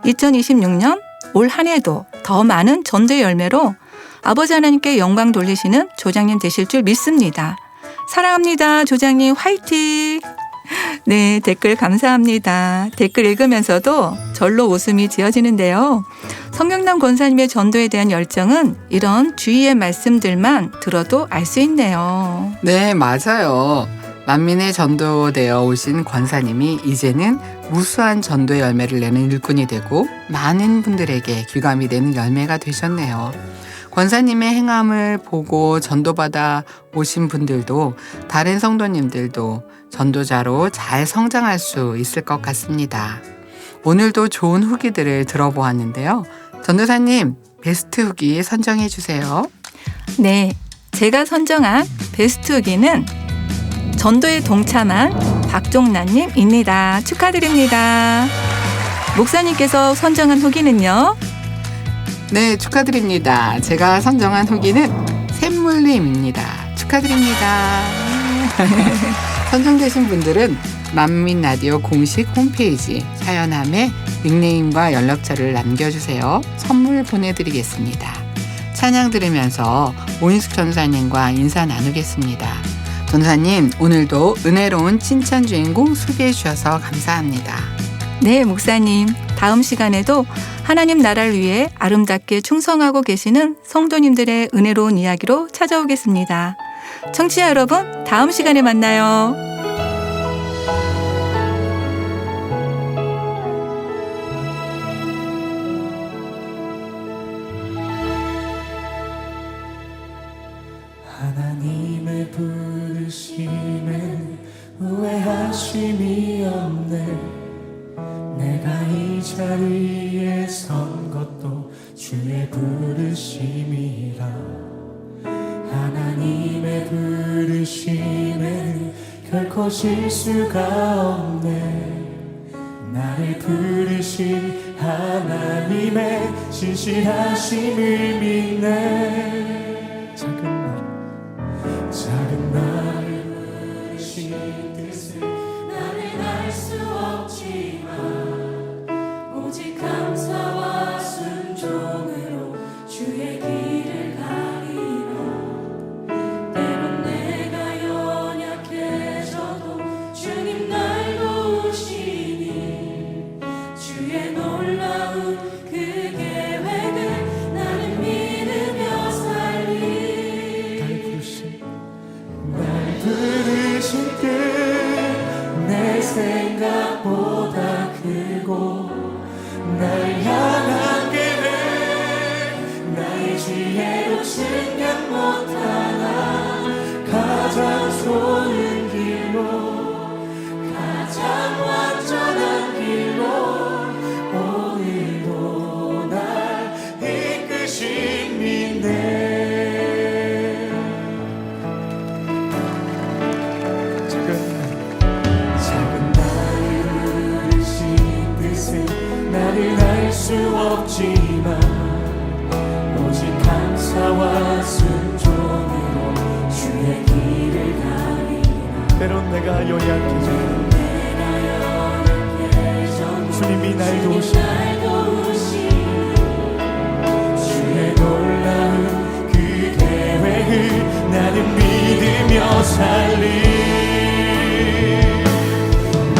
2026년 올 한 해도 더 많은 전도의 열매로 아버지 하나님께 영광 돌리시는 조장님 되실 줄 믿습니다. 사랑합니다. 조장님 화이팅! 네, 댓글 감사합니다. 댓글 읽으면서도 절로 웃음이 지어지는데요. 성경남 권사님의 전도에 대한 열정은 이런 주의의 말씀들만 들어도 알 수 있네요. 네, 맞아요. 만민의 전도되어 오신 권사님이 이제는 무수한 전도의 열매를 내는 일꾼이 되고 많은 분들에게 귀감이 되는 열매가 되셨네요. 권사님의 행함을 보고 전도받아 오신 분들도 다른 성도님들도 전도자로 잘 성장할 수 있을 것 같습니다. 오늘도 좋은 후기들을 들어보았는데요. 전도사님, 베스트 후기 선정해 주세요. 네, 제가 선정한 베스트 후기는 전도에 동참한 박종란님입니다. 축하드립니다. 목사님께서 선정한 후기는요? 네, 축하드립니다. 제가 선정한 후기는 샘물님입니다. 축하드립니다. 선정되신 분들은 만민라디오 공식 홈페이지 사연함에 닉네임과 연락처를 남겨주세요. 선물 보내드리겠습니다. 찬양 들으면서 오인숙 전사님과 인사 나누겠습니다. 전사님, 오늘도 은혜로운 칭찬 주인공 소개해 주셔서 감사합니다. 네, 목사님. 다음 시간에도 하나님 나라를 위해 아름답게 충성하고 계시는 성도님들의 은혜로운 이야기로 찾아오겠습니다. 청취자 여러분, 다음 시간에 만나요. 하나님의 부르심엔 후회하심이 없네. 내가 이 자리에 선 것도 주의 부르심이라. 하나님의 부르심엔 결코 실수가 없네. 나를 부르신 하나님의 신실하심을 믿네. 작은 나를 부르신 뜻을 나는 알 수 없지만 오직 감사와 순종으로 주의 길을 가리라. 때론 내가 연약해져도 주님 날 도우시니 주의 놀라운 그 계획을 나는 믿으며 살리. 날 부르신 뜻 내 생각보다 크고 날 향한 계획 나의 지혜로 생각 못하나 가장 좋은 길로 가장 완전한 길로 오늘도 날 이끄십니다. 작은 나를 부르신 뜻은 나는 알 수 없지만 오직 감사와 순종으로 주의 길을 가리라. 때론 내가 연약해져 주님이 날 도우시니 주의 놀라운 그 계획을 나는 믿으며 살리. 날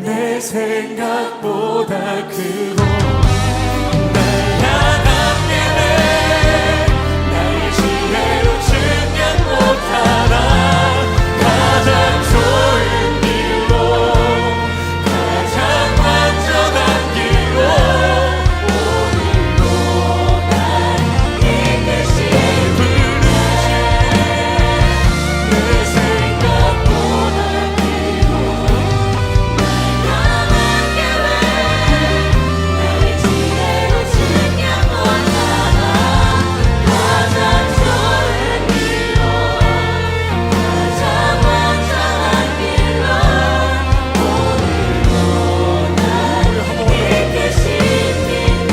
내 생각보다 크고 날 향한 계획 나의 지혜로 측량 못하나 가장 좋은 길로 가장 완전한 길로 오늘도 날 이끄시 부르시 내 생각보다 크고 날 향한 계획 나의 지혜로 측량 못하나 가장 좋은 길로 가장 완전한 길로 오늘도 날 이끄십니다.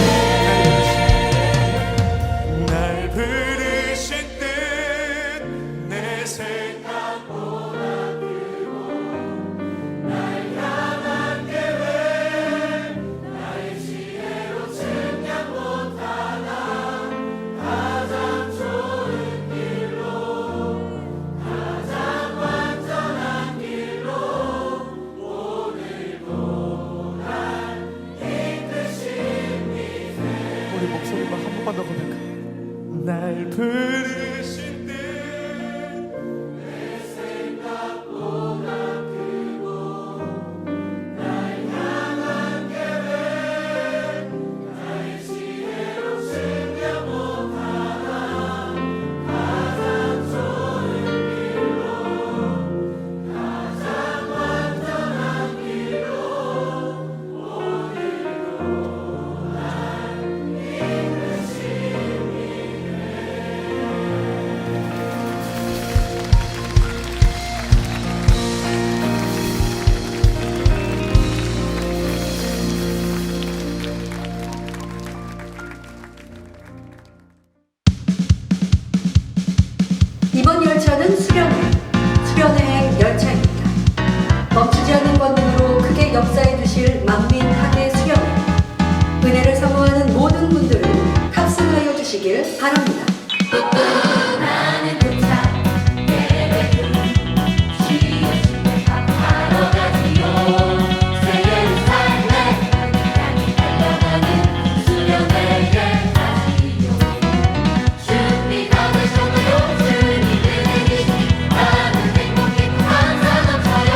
날 부르신 뜻 내 생각보다 크고 날 향한 계획 나의 지혜로 측량 못하나 가장 좋은 길로 가장 완전한 길로 오늘도 날 이끄십니다. 우리 목소리만 한 번만 더 고백할까? 날 부르신 뜻 내 생각보다 크고 날 향한 계획 나의 지혜로 측량 못하나 가장 좋은 길로 가장 완전한 길로 오늘도 날 이번 열차는 수련여행 열차입니다. 멈추지 않는 권능으로 크게 역사해 주실 만민학의 수련회. 은혜를 사모하는 모든 분들은 탑승하여 주시길 바랍니다. 나는 차 계획은 쉬우시게 하러 가지요 새 예루살렘 향해 달려가는 수련회에 가지요 준비 다 되셨나요? 주님의 내리시 나는 행복히 환상 넘쳐요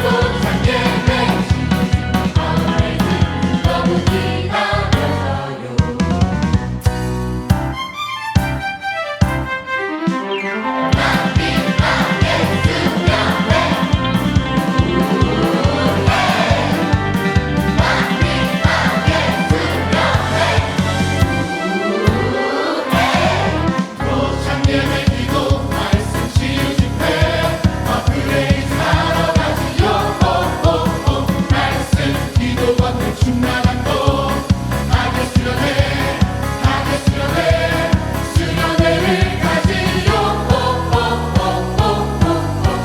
도착 예배 쉬우시게 always 너무 기다려져요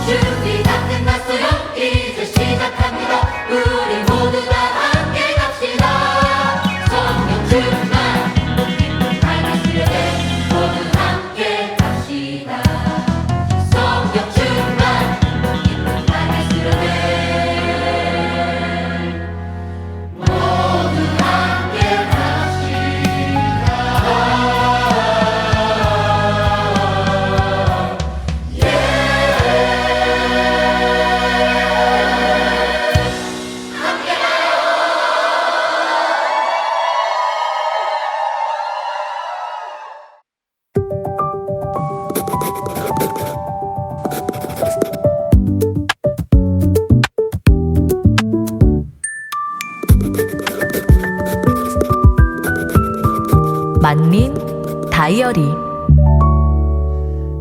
준비 다 끝났어요 이제 시작합니다 우리 모두 다 함께 갑시다 성령 충만 기쁨 삶의 수련회 모두 함께 갑시다 성령 충만 기쁨 삶의 수련회 모두 함께 만민 다이어리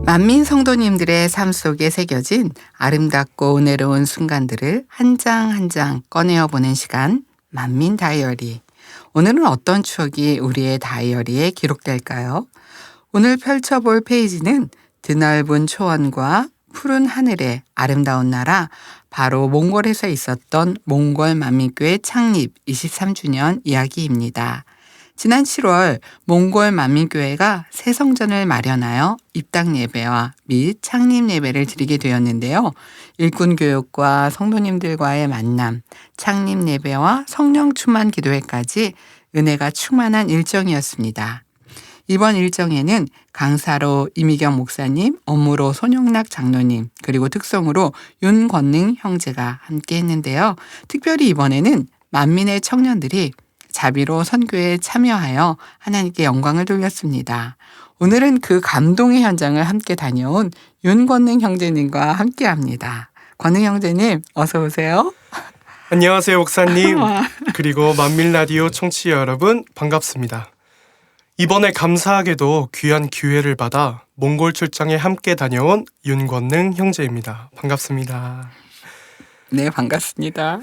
만민 성도님들의 삶 속에 새겨진 아름답고 은혜로운 순간들을 한 장 한 장 꺼내어 보는 시간 만민 다이어리. 오늘은 어떤 추억이 우리의 다이어리에 기록될까요? 오늘 펼쳐볼 페이지는 드넓은 초원과 푸른 하늘의 아름다운 나라 바로 몽골에서 있었던 몽골 만민교회 창립 23주년 이야기입니다. 지난 7월 몽골 만민교회가 새 성전을 마련하여 입당 예배와 및 창립 예배를 드리게 되었는데요. 일꾼 교육과 성도님들과의 만남, 창립 예배와 성령 충만 기도회까지 은혜가 충만한 일정이었습니다. 이번 일정에는 강사로 이미경 목사님, 업무로 손용락 장로님, 그리고 특성으로 윤권능 형제가 함께 했는데요. 특별히 이번에는 만민의 청년들이 자비로 선교에 참여하여 하나님께 영광을 돌렸습니다. 오늘은 그 감동의 현장을 함께 다녀온 윤권능 형제님과 함께합니다. 권능 형제님 어서 오세요. 안녕하세요 목사님. 그리고 만민라디오 청취자 여러분 반갑습니다. 이번에 감사하게도 귀한 기회를 받아 몽골 출장에 함께 다녀온 윤권능 형제입니다. 반갑습니다. 네, 반갑습니다.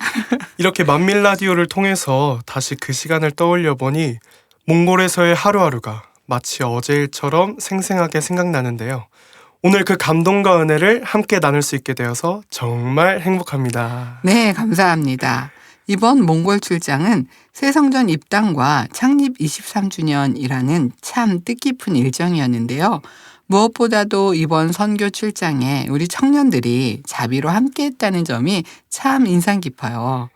이렇게 만민라디오를 통해서 다시 그 시간을 떠올려 보니 몽골에서의 하루하루가 마치 어제 일처럼 생생하게 생각나는데요. 오늘 그 감동과 은혜를 함께 나눌 수 있게 되어서 정말 행복합니다. 네, 감사합니다. 이번 몽골 출장은 새 성전 입당과 창립 23주년이라는 참 뜻깊은 일정이었는데요. 무엇보다도 이번 선교 출장에 우리 청년들이 자비로 함께했다는 점이 참 인상 깊어요.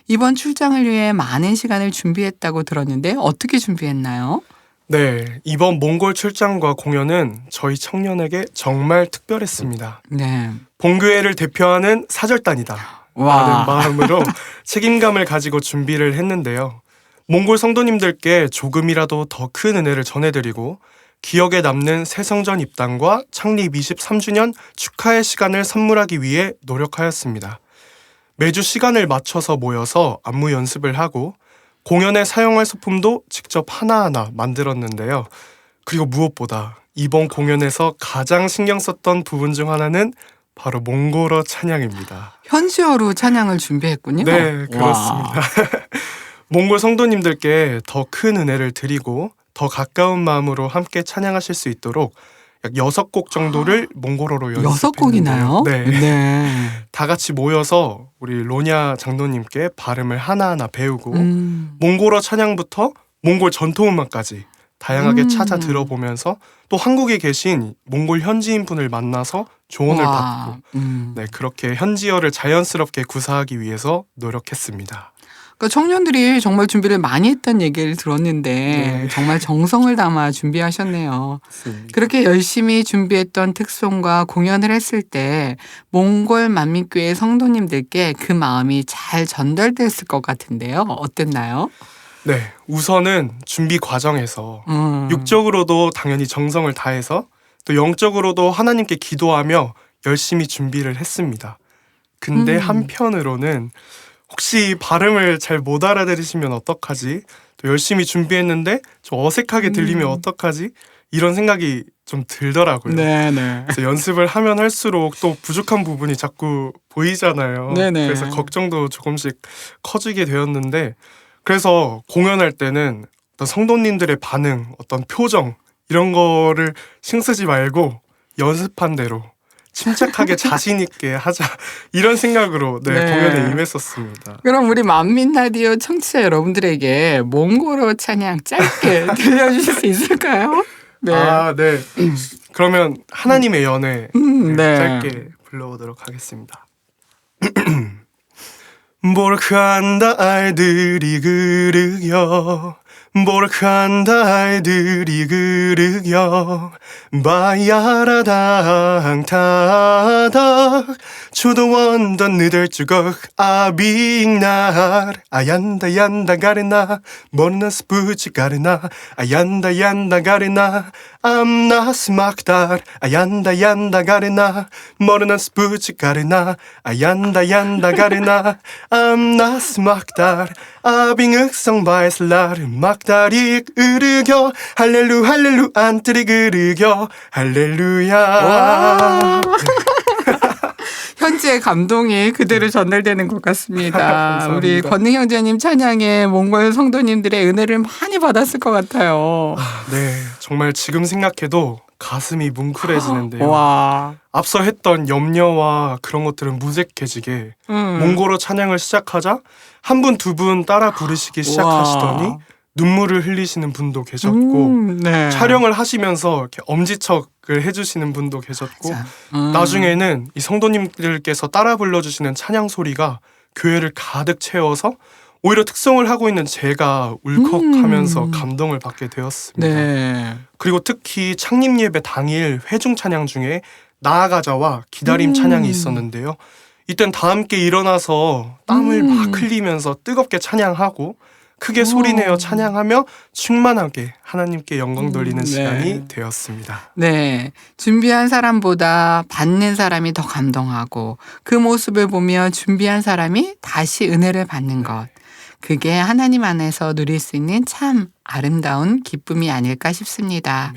이번 출장을 위해 많은 시간을 준비했다고 들었는데 어떻게 준비했나요? 네, 이번 몽골 출장과 공연은 저희 청년에게 정말 특별했습니다. 네. 본교회를 대표하는 사절단이다 라는 마음으로 책임감을 가지고 준비를 했는데요. 몽골 성도님들께 조금이라도 더 큰 은혜를 전해드리고 기억에 남는 새 성전 입당과 창립 23주년 축하의 시간을 선물하기 위해 노력하였습니다. 매주 시간을 맞춰서 모여서 안무 연습을 하고 공연에 사용할 소품도 직접 하나하나 만들었는데요. 그리고 무엇보다 이번 공연에서 가장 신경 썼던 부분 중 하나는 바로 몽골어 찬양입니다. 현지어로 찬양을 준비했군요. 네, 그렇습니다. 몽골 성도님들께 더 큰 은혜를 드리고 더 가까운 마음으로 함께 찬양하실 수 있도록 약 6곡 정도를 몽골어로 연습했는데요. 6곡이나요? 네. 네. 다 같이 모여서 우리 로냐 장로님께 발음을 하나하나 배우고 몽골어 찬양부터 몽골 전통음악까지 다양하게 찾아 들어보면서 또 한국에 계신 몽골 현지인 분을 만나서 조언을 받고 네, 그렇게 현지어를 자연스럽게 구사하기 위해서 노력했습니다. 그러니까 청년들이 정말 준비를 많이 했다는 얘기를 들었는데 네. 정말 정성을 담아 준비하셨네요. 그렇게 열심히 준비했던 특송과 공연을 했을 때 몽골 만민교회 성도님들께 그 마음이 잘 전달됐을 것 같은데요. 어땠나요? 네, 우선은 준비 과정에서 육적으로도 당연히 정성을 다해서 또 영적으로도 하나님께 기도하며 열심히 준비를 했습니다. 근데 한편으로는 혹시 발음을 잘 못 알아들으시면 어떡하지? 또 열심히 준비했는데 좀 어색하게 들리면 어떡하지? 이런 생각이 좀 들더라고요. 네네. 그래서 연습을 하면 할수록 또 부족한 부분이 자꾸 보이잖아요. 네네. 그래서 걱정도 조금씩 커지게 되었는데 그래서 공연할 때는 어떤 성도님들의 반응, 어떤 표정 이런 거를 신경 쓰지 말고 연습한 대로 침착하게 자신 있게 하자 이런 생각으로 네, 공연에 임했었습니다. 그럼 우리 만민 라디오 청취자 여러분들에게 몽골어 찬양 짧게 들려주실 수 있을까요? 네. 네. 그러면 하나님의 연애 네. 짧게 불러보도록 하겠습니다. 보락한 달들이 그르여 보락한 달들이 그르여 바야라당타닥 주도원던 느들 주걱 아빅날 아얀다 얀다 가르나 머나스 부치 가르나 아얀다 얀다 가르나 암나스 막달 아얀다 얀다 가르나 머나스 부치 가르나 아얀다 얀다 가르나 암나스 막달 아빙흑성 바이슬라르 막다리 으르겨 할렐루 할렐루 안뜨리 그르겨 할렐루야. 현지의 감동이 그대로 전달되는 것 같습니다. 감사합니다. 우리 권능 형제님 찬양에 몽골 성도님들의 은혜를 많이 받았을 것 같아요. 네, 정말 지금 생각해도 가슴이 뭉클해지는데요. 와. 앞서 했던 염려와 그런 것들은 무색해지게 몽골어 찬양을 시작하자 한 분 두 분 따라 부르시기 시작하시더니 눈물을 흘리시는 분도 계셨고 네. 촬영을 하시면서 이렇게 엄지척을 해주시는 분도 계셨고 맞아. 나중에는 이 성도님들께서 따라 불러주시는 찬양 소리가 교회를 가득 채워서 오히려 특성을 하고 있는 제가 울컥하면서 감동을 받게 되었습니다. 네. 그리고 특히 창립 예배 당일 회중 찬양 중에 나아가자와 기다림 찬양이 있었는데요. 이땐 다 함께 일어나서 땀을 막 흘리면서 뜨겁게 찬양하고 크게 소리내어 찬양하며 충만하게 하나님께 영광 돌리는 시간이 되었습니다. 네. 준비한 사람보다 받는 사람이 더 감동하고 그 모습을 보며 준비한 사람이 다시 은혜를 받는 것. 그게 하나님 안에서 누릴 수 있는 참 아름다운 기쁨이 아닐까 싶습니다.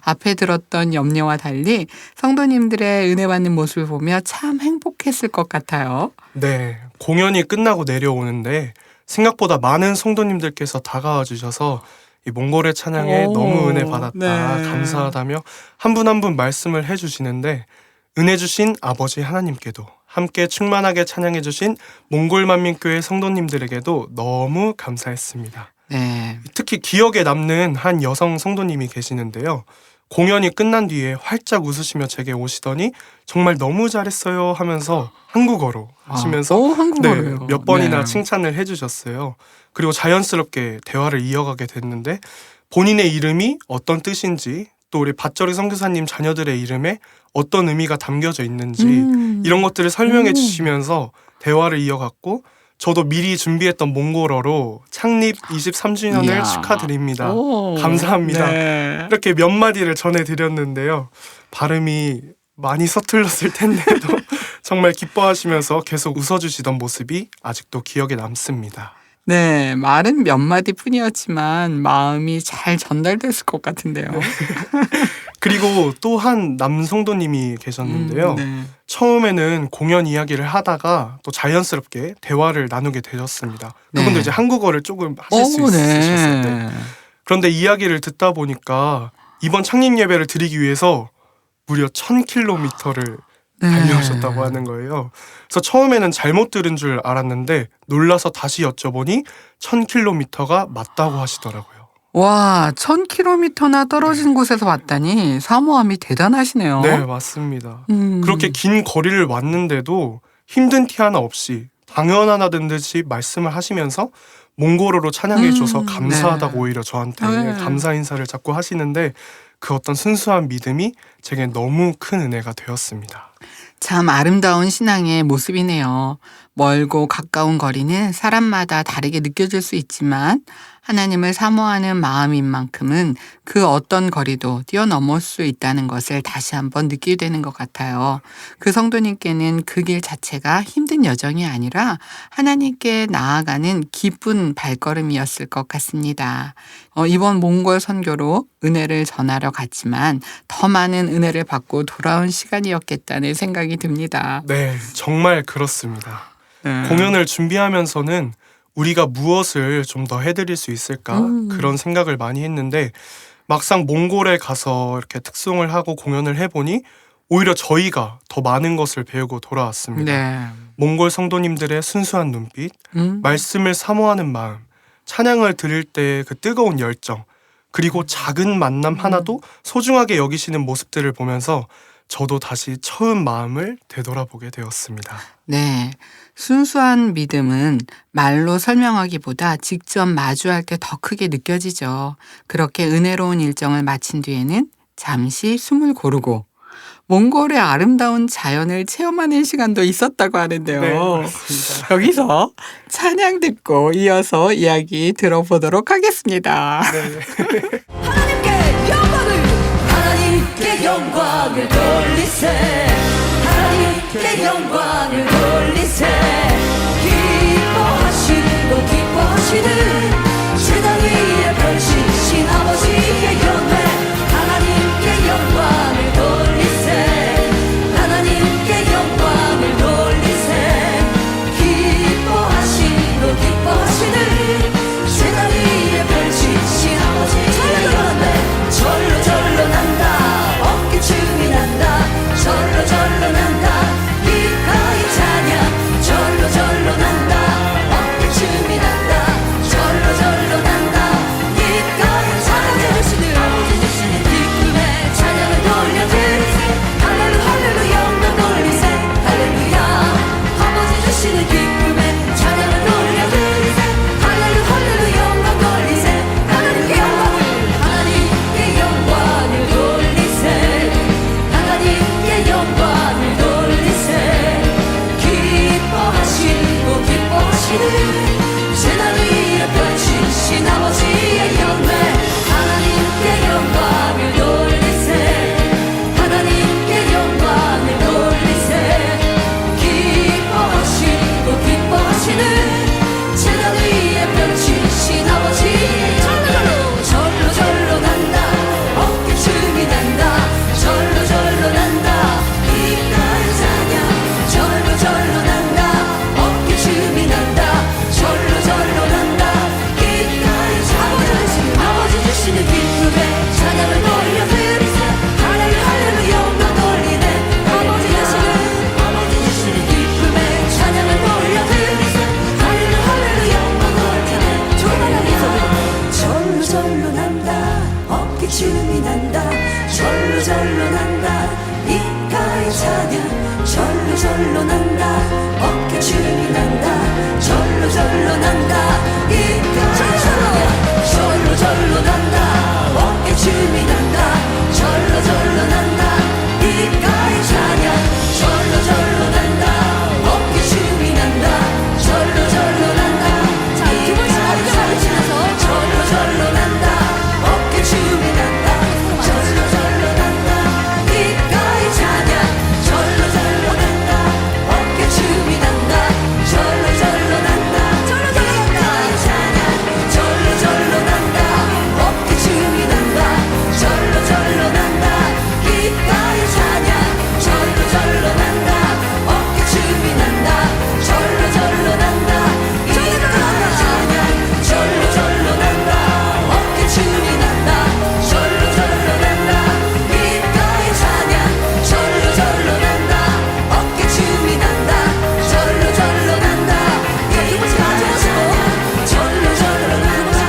앞에 들었던 염려와 달리 성도님들의 은혜 받는 모습을 보며 참 행복했을 것 같아요. 네. 공연이 끝나고 내려오는데 생각보다 많은 성도님들께서 다가와 주셔서 이 몽골의 찬양에 너무 은혜 받았다, 네. 감사하다며 한 분 한 분 말씀을 해주시는데 은혜 주신 아버지 하나님께도 함께 충만하게 찬양해 주신 몽골 만민교회 성도님들에게도 너무 감사했습니다. 네. 특히 기억에 남는 한 여성 성도님이 계시는데요. 공연이 끝난 뒤에 활짝 웃으시며 제게 오시더니 정말 너무 잘했어요 하면서 한국어로 하시면서 한국어로요. 몇 번이나 네. 칭찬을 해주셨어요. 그리고 자연스럽게 대화를 이어가게 됐는데 본인의 이름이 어떤 뜻인지 또 우리 밭저리 선교사님 자녀들의 이름에 어떤 의미가 담겨져 있는지 이런 것들을 설명해 주시면서 대화를 이어갔고 저도 미리 준비했던 몽골어로 창립 23주년을 이야. 축하드립니다. 오, 감사합니다. 네. 이렇게 몇 마디를 전해드렸는데요. 발음이 많이 서툴렀을 텐데도 정말 기뻐하시면서 계속 웃어주시던 모습이 아직도 기억에 남습니다. 네, 말은 몇 마디 뿐이었지만 마음이 잘 전달됐을 것 같은데요. 그리고 또 한 남성도님이 계셨는데요. 네. 처음에는 공연 이야기를 하다가 또 자연스럽게 대화를 나누게 되셨습니다. 그분도 네. 이제 한국어를 조금 하실 수 있으셨을 때. 네. 그런데 이야기를 듣다 보니까 이번 창립 예배를 드리기 위해서 무려 1000km를 달려오셨다고 하는 거예요. 그래서 처음에는 잘못 들은 줄 알았는데 놀라서 다시 여쭤보니 1000km가 맞다고 하시더라고요. 와, 1000km나 떨어진 곳에서 왔다니 사모함이 대단하시네요. 네, 맞습니다. 음. 그렇게 긴 거리를 왔는데도 힘든 티 하나 없이 당연하다는 듯이 말씀을 하시면서 몽골어로 찬양해줘서 감사하다고 네. 오히려 저한테 네. 감사 인사를 자꾸 하시는데 그 어떤 순수한 믿음이 제게 너무 큰 은혜가 되었습니다. 참 아름다운 신앙의 모습이네요. 멀고 가까운 거리는 사람마다 다르게 느껴질 수 있지만 하나님을 사모하는 마음인 만큼은 그 어떤 거리도 뛰어넘을 수 있다는 것을 다시 한번 느끼게 되는 것 같아요. 그 성도님께는 그 길 자체가 힘든 여정이 아니라 하나님께 나아가는 기쁜 발걸음이었을 것 같습니다. 이번 몽골 선교로 은혜를 전하러 갔지만 더 많은 은혜를 받고 돌아온 시간이었겠다는 생각이 듭니다. 네, 정말 그렇습니다. 네. 공연을 준비하면서는 우리가 무엇을 좀 더 해드릴 수 있을까 그런 생각을 많이 했는데 막상 몽골에 가서 이렇게 특송을 하고 공연을 해보니 오히려 저희가 더 많은 것을 배우고 돌아왔습니다. 네. 몽골 성도님들의 순수한 눈빛, 말씀을 사모하는 마음, 찬양을 드릴 때 그 뜨거운 열정, 그리고 작은 만남 하나도 소중하게 여기시는 모습들을 보면서 저도 다시 처음 마음을 되돌아보게 되었습니다. 네. 순수한 믿음은 말로 설명하기보다 직접 마주할 때 더 크게 느껴지죠. 그렇게 은혜로운 일정을 마친 뒤에는 잠시 숨을 고르고 몽골의 아름다운 자연을 체험하는 시간도 있었다고 하는데요. 네, 맞습니다. 여기서 찬양 듣고 이어서 이야기 들어보도록 하겠습니다. 네. 하나님께 영광을 돌리세 하나님께 영광을 돌리세 기뻐하시고 기뻐하시는 세상 위에 펼치신 아버지의 연회 하나님께 영광을 돌리세 하나님께 영광을 돌리세 기뻐하시고 기뻐하시는 세상 위에 펼치신 아버지의 연회 절로 절로 난다 어깨춤이 난다 절로 절로 난다 기꺼이 찬양 절로 제단 위에 펼치신 아버지의 영광 하나님께 영광을 돌리세 하나님께 영광을 돌리세 기뻐하시고 기뻐하시는 제단 위에 펼치신 아버지의 영광 절로 절로 난다 어깨춤이 난다 절로 절로 난다 이가의 찬양 절로 절로 난다 어깨춤이 난다 절로 절로 난다 이가의 찬양 아버지 주시는 기쁨에 찬양을 돌려 드리세 할렐루야 할렐루야 영광 돌리네 아버지 주시는 기쁨에 찬양을 돌려 드리세 할렐루야 할렐루야 영광 돌리네 절로 절로 난다 어깨춤이 난다 절로 절로 난다 이가의 찬양 절로 절로 난다 어깨춤이 난다 절로 절로 난다 이가의 찬양 절로 절로 난다 어깨춤이 난다 절로 절로 난다 이가의 찬양 절로 절로 난다 어깨춤이 난다 절로 절로 난다 자, 기분 잘 지나서 절로 절로 난다 어깨춤이 난다 절로 절로 난다 이가의 찬양 절로 절로 난다 어깨춤이 난다 절로 절로 난다 이가의 찬양 절로 절로 난다 어깨춤이 난다 절로 절로 난다 이가의 찬양 절로 절로 난다 어깨춤이 난다 절로 절로 난다 이가의 찬양 절로 절로 난다 어깨춤이 난다 절로 절로 난다 이가의 찬양 절로 절로 난다 어깨춤이 난다 절로 절로 난다 이가의 찬양 절로 절로 난다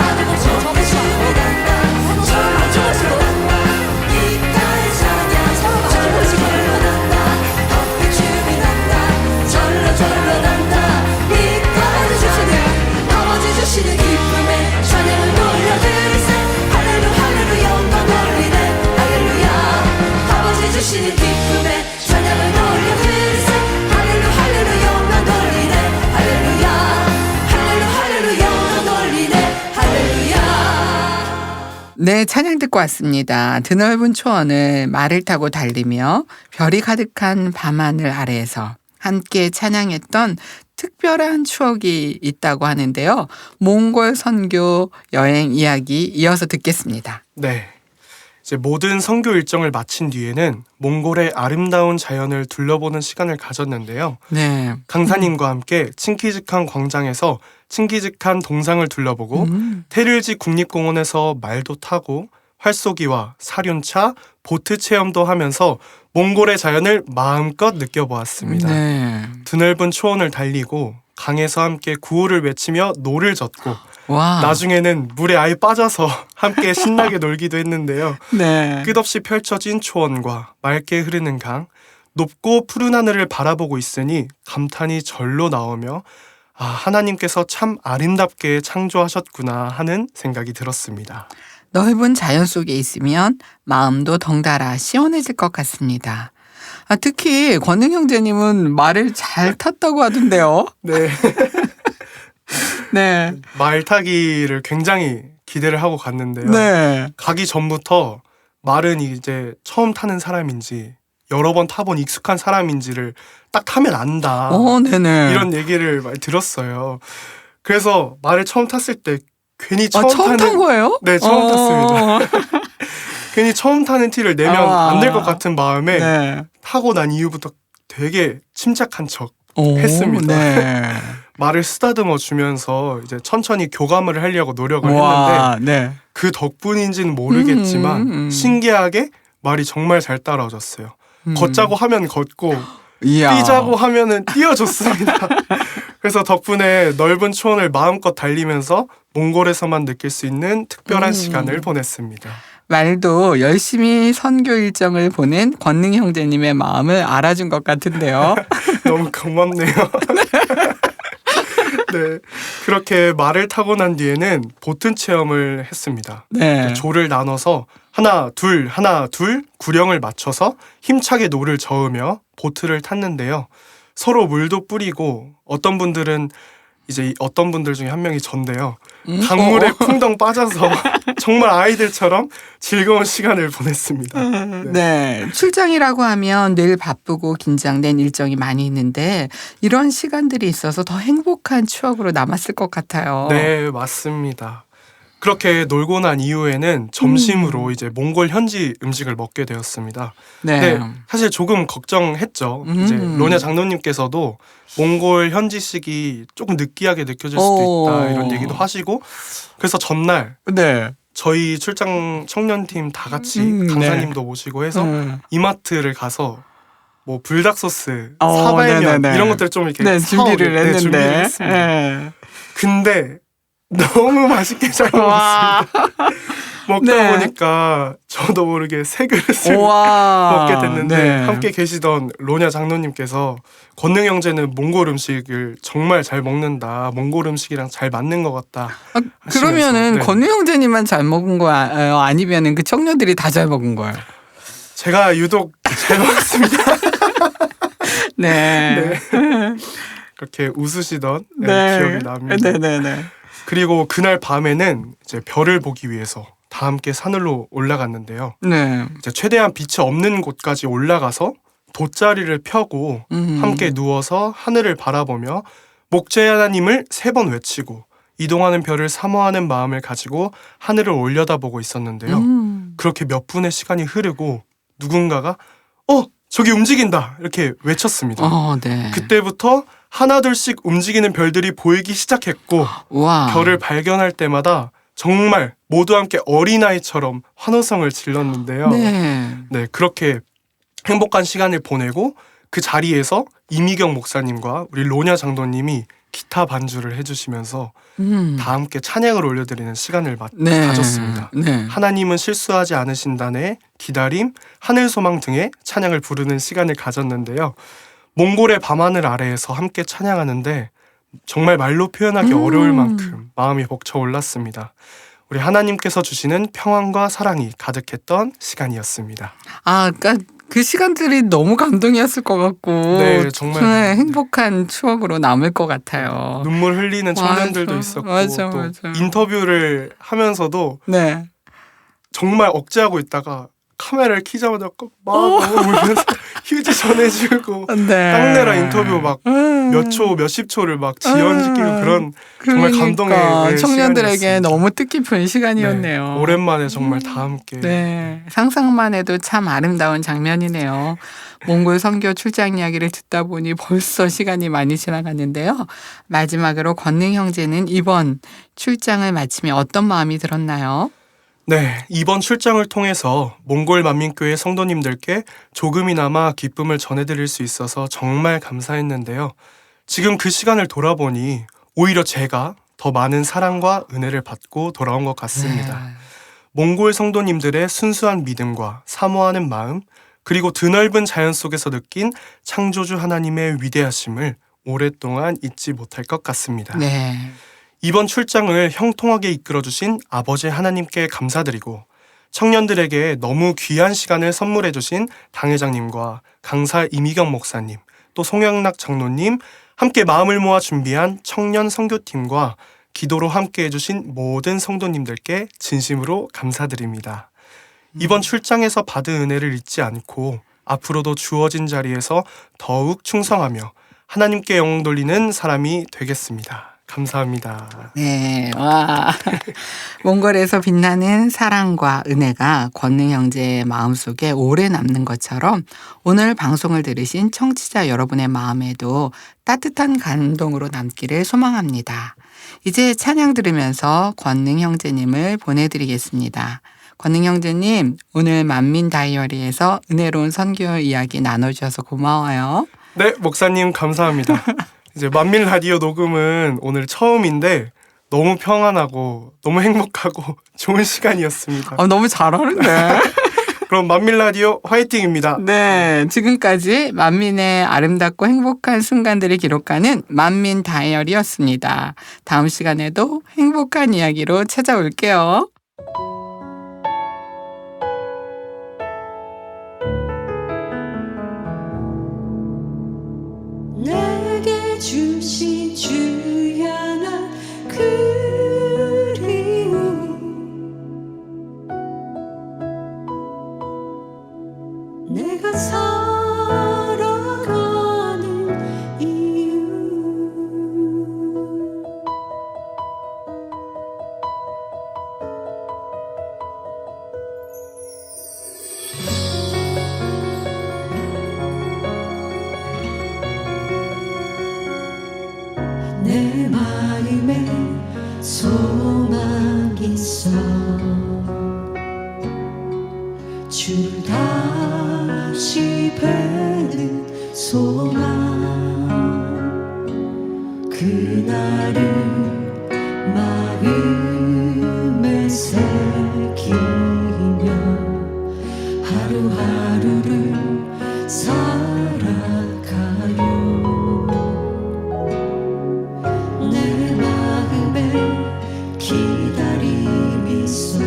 어깨춤이 난다 절로 절로 난다 이가의 찬양 절로 절로 난다 어깨춤이 난다 절로 절로 난다 이가의 찬양 아버지 주시는 기쁨에 찬양을 돌려드리세 할렐루야 할렐루야 영광 돌리네 할렐루야 아버지 주시는 기쁨에 찬양을 돌려드리세 할렐루야 할렐루야 영광 돌리네 할렐루야 할렐루야 할렐루야 영광 돌리네 할렐루야 네, 찬양 듣고 왔습니다. 드넓은 초원을 말을 타고 달리며 별이 가득한 밤하늘 아래에서 함께 찬양했던 특별한 추억이 있다고 하는데요. 몽골 선교 여행 이야기 이어서 듣겠습니다. 네. 이제 모든 선교 일정을 마친 뒤에는 몽골의 아름다운 자연을 둘러보는 시간을 가졌는데요. 네. 강사님과 함께 칭기즈칸 광장에서 칭기즈칸 동상을 둘러보고 테릴지 국립공원에서 말도 타고 활쏘기와 사륜차, 보트 체험도 하면서 몽골의 자연을 마음껏 느껴보았습니다. 네. 드넓은 초원을 달리고 강에서 함께 구호를 외치며 노를 젓고 와. 나중에는 물에 아예 빠져서 함께 신나게 놀기도 했는데요. 네. 끝없이 펼쳐진 초원과 맑게 흐르는 강, 높고 푸른 하늘을 바라보고 있으니 감탄이 절로 나오며 아, 하나님께서 참 아름답게 창조하셨구나 하는 생각이 들었습니다. 넓은 자연 속에 있으면 마음도 덩달아 시원해질 것 같습니다. 아, 특히 권능 형제님은 말을 잘 탔다고 하던데요. 네. 네. 말 타기를 굉장히 기대를 하고 갔는데요. 네. 가기 전부터 말은 이제 처음 타는 사람인지 여러 번 타본 익숙한 사람인지를 딱 타면 안다. 네네. 이런 얘기를 많이 들었어요. 그래서 말을 처음 탔을 때 괜히 처음 탄 거예요? 네, 처음 탔습니다. 괜히 처음 타는 티를 내면 안 될 것 같은 마음에 네. 타고 난 이후부터 되게 침착한 척 오, 했습니다. 네. 말을 쓰다듬어 주면서 이제 천천히 교감을 하려고 노력을 와, 했는데 네. 그 덕분인지는 모르겠지만 신기하게 말이 정말 잘 따라와줬어요. 걷자고 하면 걷고 이야. 뛰자고 하면은 뛰어줬습니다. 그래서 덕분에 넓은 초원을 마음껏 달리면서 몽골에서만 느낄 수 있는 특별한 시간을 보냈습니다. 말도 열심히 선교 일정을 보낸 권능 형제님의 마음을 알아준 것 같은데요. 너무 고맙네요. 네, 그렇게 말을 타고 난 뒤에는 보트 체험을 했습니다. 네. 조를 나눠서 하나 둘 구령을 맞춰서 힘차게 노를 저으며 보트를 탔는데요. 서로 물도 뿌리고 어떤 분들은 이제 어떤 분들 중에 한 명이 전데요. 강물에 쿵덩 빠져서 정말 아이들처럼 즐거운 시간을 보냈습니다. 네. 출장이라고 하면 늘 바쁘고 긴장된 일정이 많이 있는데 이런 시간들이 있어서 더 행복한 추억으로 남았을 것 같아요. 네, 맞습니다. 그렇게 놀고 난 이후에는 점심으로 이제 몽골 현지 음식을 먹게 되었습니다. 네. 네, 사실 조금 걱정했죠. 이제 로냐 장로님께서도 몽골 현지식이 조금 느끼하게 느껴질 수도 있다 이런 얘기도 하시고, 그래서 전날 네. 저희 출장 청년팀 다 같이 네. 강사님도 모시고 해서 이마트를 가서 뭐 불닭 소스, 어, 사발면 네네네. 이런 것들 좀 이렇게 네, 준비를 했는데. 준비를 했습니다. 네. 근데 너무 맛있게 잘 와. 먹었습니다. 먹다 네. 보니까 저도 모르게 세 그릇을 와. 먹게 됐는데 네. 함께 계시던 로냐 장로님께서 권능 형제는 몽골 음식을 정말 잘 먹는다. 몽골 음식이랑 잘 맞는 것 같다. 아, 그러면은 네. 권우 형제님만 잘 먹은 거예요? 아니면은 그 청년들이 다 잘 먹은 거예요? 제가 유독 잘 먹었습니다. 네. 그렇게 웃으시던 네. 기억이 납니다. 네네네. 그리고 그날 밤에는 이제 별을 보기 위해서 다 함께 산으로 올라갔는데요. 네. 이제 최대한 빛이 없는 곳까지 올라가서 돗자리를 펴고 함께 누워서 하늘을 바라보며 목재 하나님을 3번 외치고 이동하는 별을 사모하는 마음을 가지고 하늘을 올려다보고 있었는데요. 그렇게 몇 분의 시간이 흐르고 누군가가 저기 움직인다 이렇게 외쳤습니다. 네. 그때부터 하나둘씩 움직이는 별들이 보이기 시작했고 와. 별을 발견할 때마다 정말 모두 함께 어린아이처럼 환호성을 질렀는데요. 네. 네, 그렇게 행복한 시간을 보내고 그 자리에서 이미경 목사님과 우리 로냐 장로님이 기타 반주를 해주시면서 다 함께 찬양을 올려드리는 시간을 네. 가졌습니다. 네. 하나님은 실수하지 않으신다네, 기다림, 하늘소망 등의 찬양을 부르는 시간을 가졌는데요. 몽골의 밤하늘 아래에서 함께 찬양하는데 정말 말로 표현하기 어려울 만큼 마음이 벅차올랐습니다. 우리 하나님께서 주시는 평안과 사랑이 가득했던 시간이었습니다. 아, 그러니까 그 시간들이 너무 감동이었을 것 같고 네, 정말 행복한 추억으로 남을 것 같아요. 눈물 흘리는 청년들도 맞아. 있었고 맞아, 또 맞아. 인터뷰를 하면서도 네. 정말 억제하고 있다가 카메라를 켜자마자 막 너무 울면서 휴지 전해주고 네. 땅내라 인터뷰 막 몇 초, 몇십 초를 막 지연시키고 그런 정말 감동의 청년들에게 시간이었습니다. 너무 뜻깊은 시간이었네요. 네, 오랜만에 정말 다 함께 네, 상상만 해도 참 아름다운 장면이네요. 몽골 선교 출장 이야기를 듣다 보니 벌써 시간이 많이 지나갔는데요. 마지막으로 권능 형제는 이번 출장을 마치며 어떤 마음이 들었나요? 네, 이번 출장을 통해서 몽골 만민교회 성도님들께 조금이나마 기쁨을 전해드릴 수 있어서 정말 감사했는데요. 지금 그 시간을 돌아보니 오히려 제가 더 많은 사랑과 은혜를 받고 돌아온 것 같습니다. 네. 몽골 성도님들의 순수한 믿음과 사모하는 마음, 그리고 드넓은 자연 속에서 느낀 창조주 하나님의 위대하심을 오랫동안 잊지 못할 것 같습니다. 네. 이번 출장을 형통하게 이끌어주신 아버지 하나님께 감사드리고 청년들에게 너무 귀한 시간을 선물해주신 당회장님과 강사 이미경 목사님, 또 송영락 장로님, 함께 마음을 모아 준비한 청년 선교팀과 기도로 함께 해주신 모든 성도님들께 진심으로 감사드립니다. 이번 출장에서 받은 은혜를 잊지 않고 앞으로도 주어진 자리에서 더욱 충성하며 하나님께 영광 돌리는 사람이 되겠습니다. 감사합니다. 네, 와. 몽골에서 빛나는 사랑과 은혜가 권능 형제의 마음속에 오래 남는 것처럼 오늘 방송을 들으신 청취자 여러분의 마음에도 따뜻한 감동으로 남기를 소망합니다. 이제 찬양 들으면서 권능 형제님을 보내드리겠습니다. 권능 형제님, 오늘 만민 다이어리에서 은혜로운 선교 이야기 나눠주셔서 고마워요. 네, 목사님 감사합니다. 이제 만민 라디오 녹음은 오늘 처음인데 너무 평안하고 너무 행복하고 좋은 시간이었습니다. 너무 잘하는데. 그럼 만민 라디오 화이팅입니다. 네, 지금까지 만민의 아름답고 행복한 순간들을 기록하는 만민 다이어리였습니다. 다음 시간에도 행복한 이야기로 찾아올게요. 내게 주신 주야 그리움 내가 살아가는 이유 내 마음에 소망이 있어 주를 다시 뵈는 소망 그날을 마음에 새기며 하루하루를 살아가요 내 마음에 기다림이 있어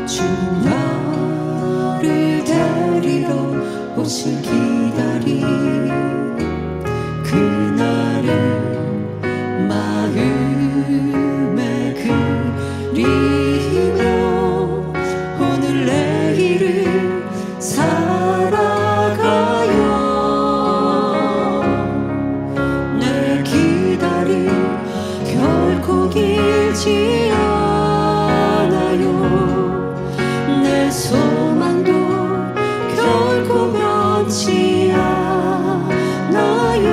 주님 나를 데리러 오실 기다림 그날을 마음에 그리며 오늘 내일을 살아가요 내 기다림 결코 길지 않아요 내 소망도 결코 변치 않아요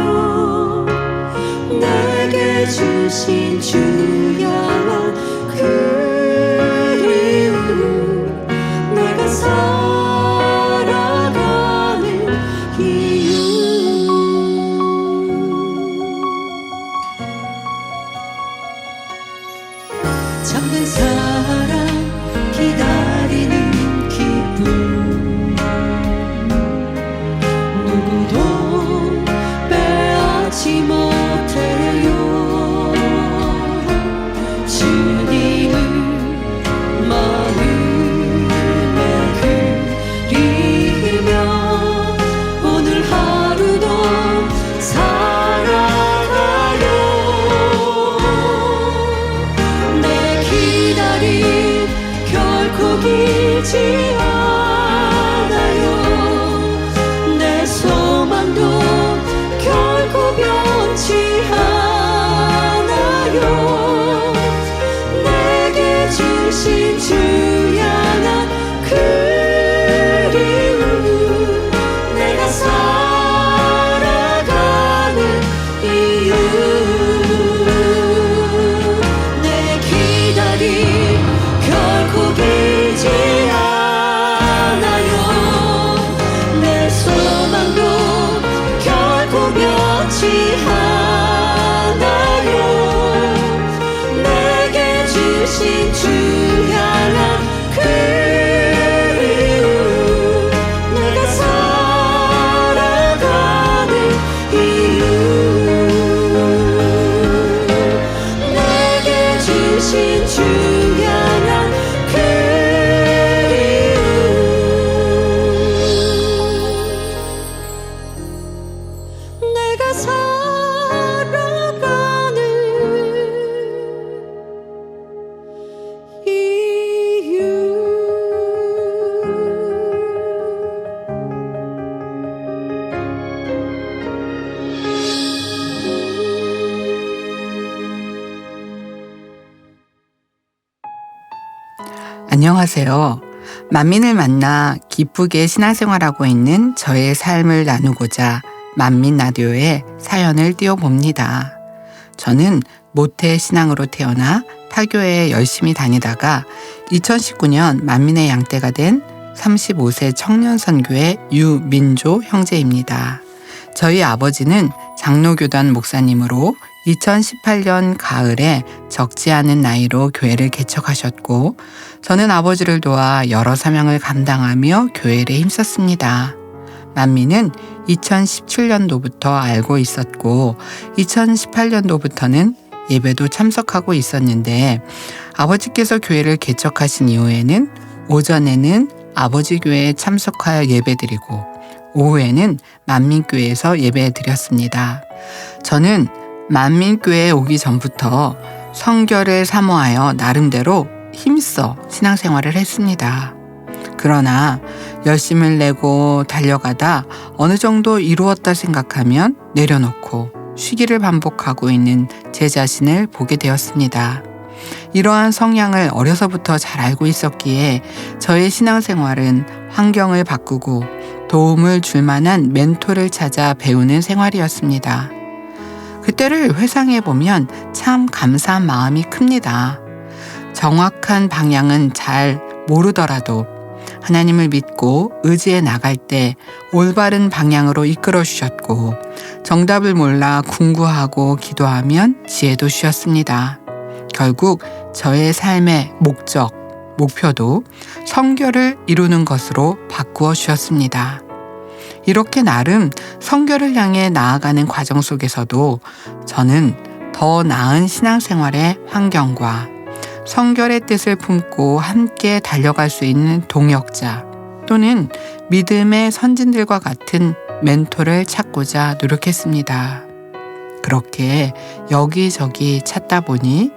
내게 주신 주 향한 그리움 내가 살아가는 이유 잠든 사랑 기다리는 기쁨 누구도 빼앗지 못해요 주님을 마음에 그리며 오늘 하루도 살아가요 내 기다림 결코 길지 않아요 내 소망도 결코 변치 않아요 내게 주신 주 향한 그리움 내가 살아가는 이유 내 기다림 결코 길지 않아요 내 소망도 결코 변치 않아요 내게 주신 주 향한 그리움 내가 살아가는 이유 내게 주신 주 향한 그리움 내가 살아가는 이유 안녕하세요. 만민을 만나 기쁘게 신앙생활하고 있는 저의 삶을 나누고자 만민 라디오에 사연을 띄워봅니다. 저는 모태 신앙으로 태어나 타교에 열심히 다니다가 2019년 만민의 양떼가 된 35세 청년 선교의 유민조 형제입니다. 저희 아버지는 장로교단 목사님으로 2018년 가을에 적지 않은 나이로 교회를 개척하셨고 저는 아버지를 도와 여러 사명을 감당하며 교회에 힘썼습니다. 만민은 2017년도부터 알고 있었고 2018년도부터는 예배도 참석하고 있었는데 아버지께서 교회를 개척하신 이후에는 오전에는 아버지 교회에 참석하여 예배드리고 오후에는 만민교회에서 예배드렸습니다. 저는 만민교회에 오기 전부터 성결을 사모하여 나름대로 힘써 신앙생활을 했습니다. 그러나 열심을 내고 달려가다 어느 정도 이루었다 생각하면 내려놓고 쉬기를 반복하고 있는 제 자신을 보게 되었습니다. 이러한 성향을 어려서부터 잘 알고 있었기에 저의 신앙생활은 환경을 바꾸고 도움을 줄 만한 멘토를 찾아 배우는 생활이었습니다. 그때를 회상해 보면 참 감사한 마음이 큽니다. 정확한 방향은 잘 모르더라도 하나님을 믿고 의지해 나갈 때 올바른 방향으로 이끌어 주셨고, 정답을 몰라 궁구하고 기도하면 지혜도 주셨습니다. 결국 저의 삶의 목표도 성결을 이루는 것으로 바꾸어 주셨습니다. 이렇게 나름 성결을 향해 나아가는 과정 속에서도 저는 더 나은 신앙생활의 환경과 성결의 뜻을 품고 함께 달려갈 수 있는 동역자 또는 믿음의 선진들과 같은 멘토를 찾고자 노력했습니다. 그렇게 여기저기 찾다 보니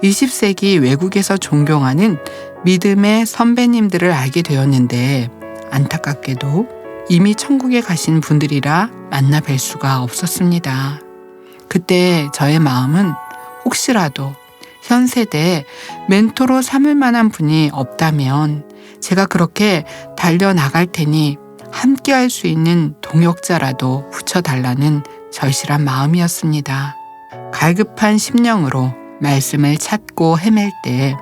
20세기 외국에서 존경하는 믿음의 선배님들을 알게 되었는데, 안타깝게도 이미 천국에 가신 분들이라 만나 뵐 수가 없었습니다. 그때 저의 마음은 혹시라도 현 세대에 멘토로 삼을 만한 분이 없다면 제가 그렇게 달려나갈 테니 함께 할 수 있는 동역자라도 붙여달라는 절실한 마음이었습니다. 갈급한 심령으로 말씀을 찾고 헤맬 때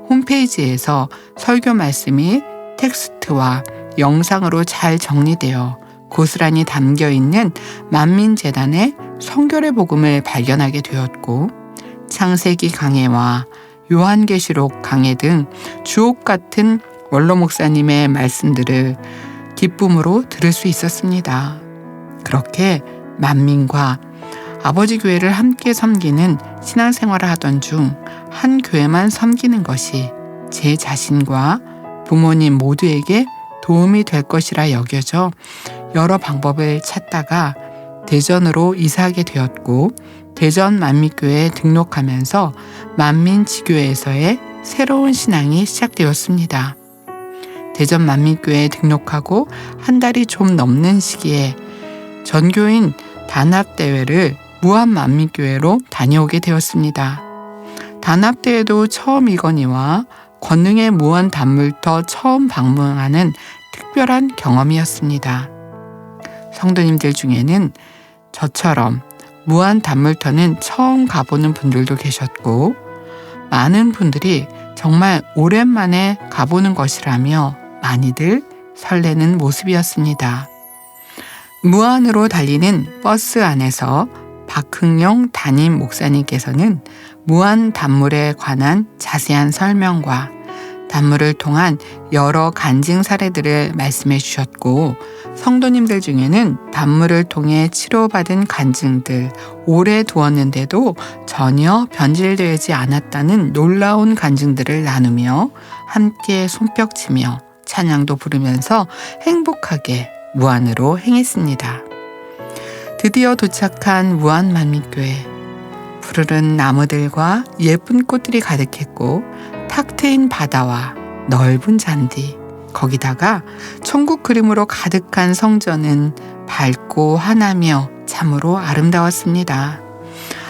홈페이지에서 설교 말씀이 텍스트와 영상으로 잘 정리되어 고스란히 담겨있는 만민재단의 성결의 복음을 발견하게 되었고, 창세기 강해와 요한계시록 강해 등 주옥 같은 원로 목사님의 말씀들을 기쁨으로 들을 수 있었습니다. 그렇게 만민과 아버지 교회를 함께 섬기는 신앙생활을 하던 중 한 교회만 섬기는 것이 제 자신과 부모님 모두에게 도움이 될 것이라 여겨져 여러 방법을 찾다가 대전으로 이사하게 되었고, 대전 만민교회에 등록하면서 만민지교회에서의 새로운 신앙이 시작되었습니다. 대전 만민교회에 등록하고 한 달이 좀 넘는 시기에 전교인 단합대회를 무한만민교회로 다녀오게 되었습니다. 단합대회도 처음이거니와 권능의 무한단물터 처음 방문하는 특별한 경험이었습니다. 성도님들 중에는 저처럼 무한단물터는 처음 가보는 분들도 계셨고, 많은 분들이 정말 오랜만에 가보는 것이라며 많이들 설레는 모습이었습니다. 무안으로 달리는 버스 안에서 박흥용 담임 목사님께서는 무한 단물에 관한 자세한 설명과 단물을 통한 여러 간증 사례들을 말씀해 주셨고, 성도님들 중에는 단물을 통해 치료받은 간증들, 오래 두었는데도 전혀 변질되지 않았다는 놀라운 간증들을 나누며 함께 손뼉치며 찬양도 부르면서 행복하게 무안으로 행했습니다. 드디어 도착한 무안만민교회. 푸르른 나무들과 예쁜 꽃들이 가득했고, 탁 트인 바다와 넓은 잔디, 거기다가 천국 그림으로 가득한 성전은 밝고 환하며 참으로 아름다웠습니다.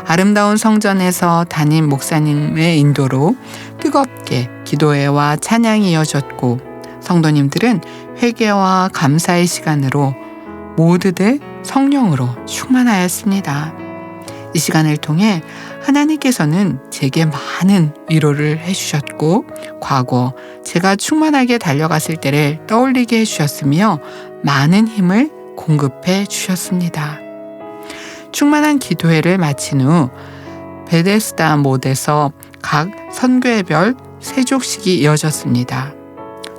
아름다운 성전에서 담임 목사님의 인도로 뜨겁게 기도회와 찬양이 이어졌고, 성도님들은 회개와 감사의 시간으로 모두들 성령으로 충만하였습니다. 이 시간을 통해 하나님께서는 제게 많은 위로를 해주셨고, 과거 제가 충만하게 달려갔을 때를 떠올리게 해주셨으며 많은 힘을 공급해 주셨습니다. 충만한 기도회를 마친 후 베데스다 못에서 각 선교회별 세족식이 이어졌습니다.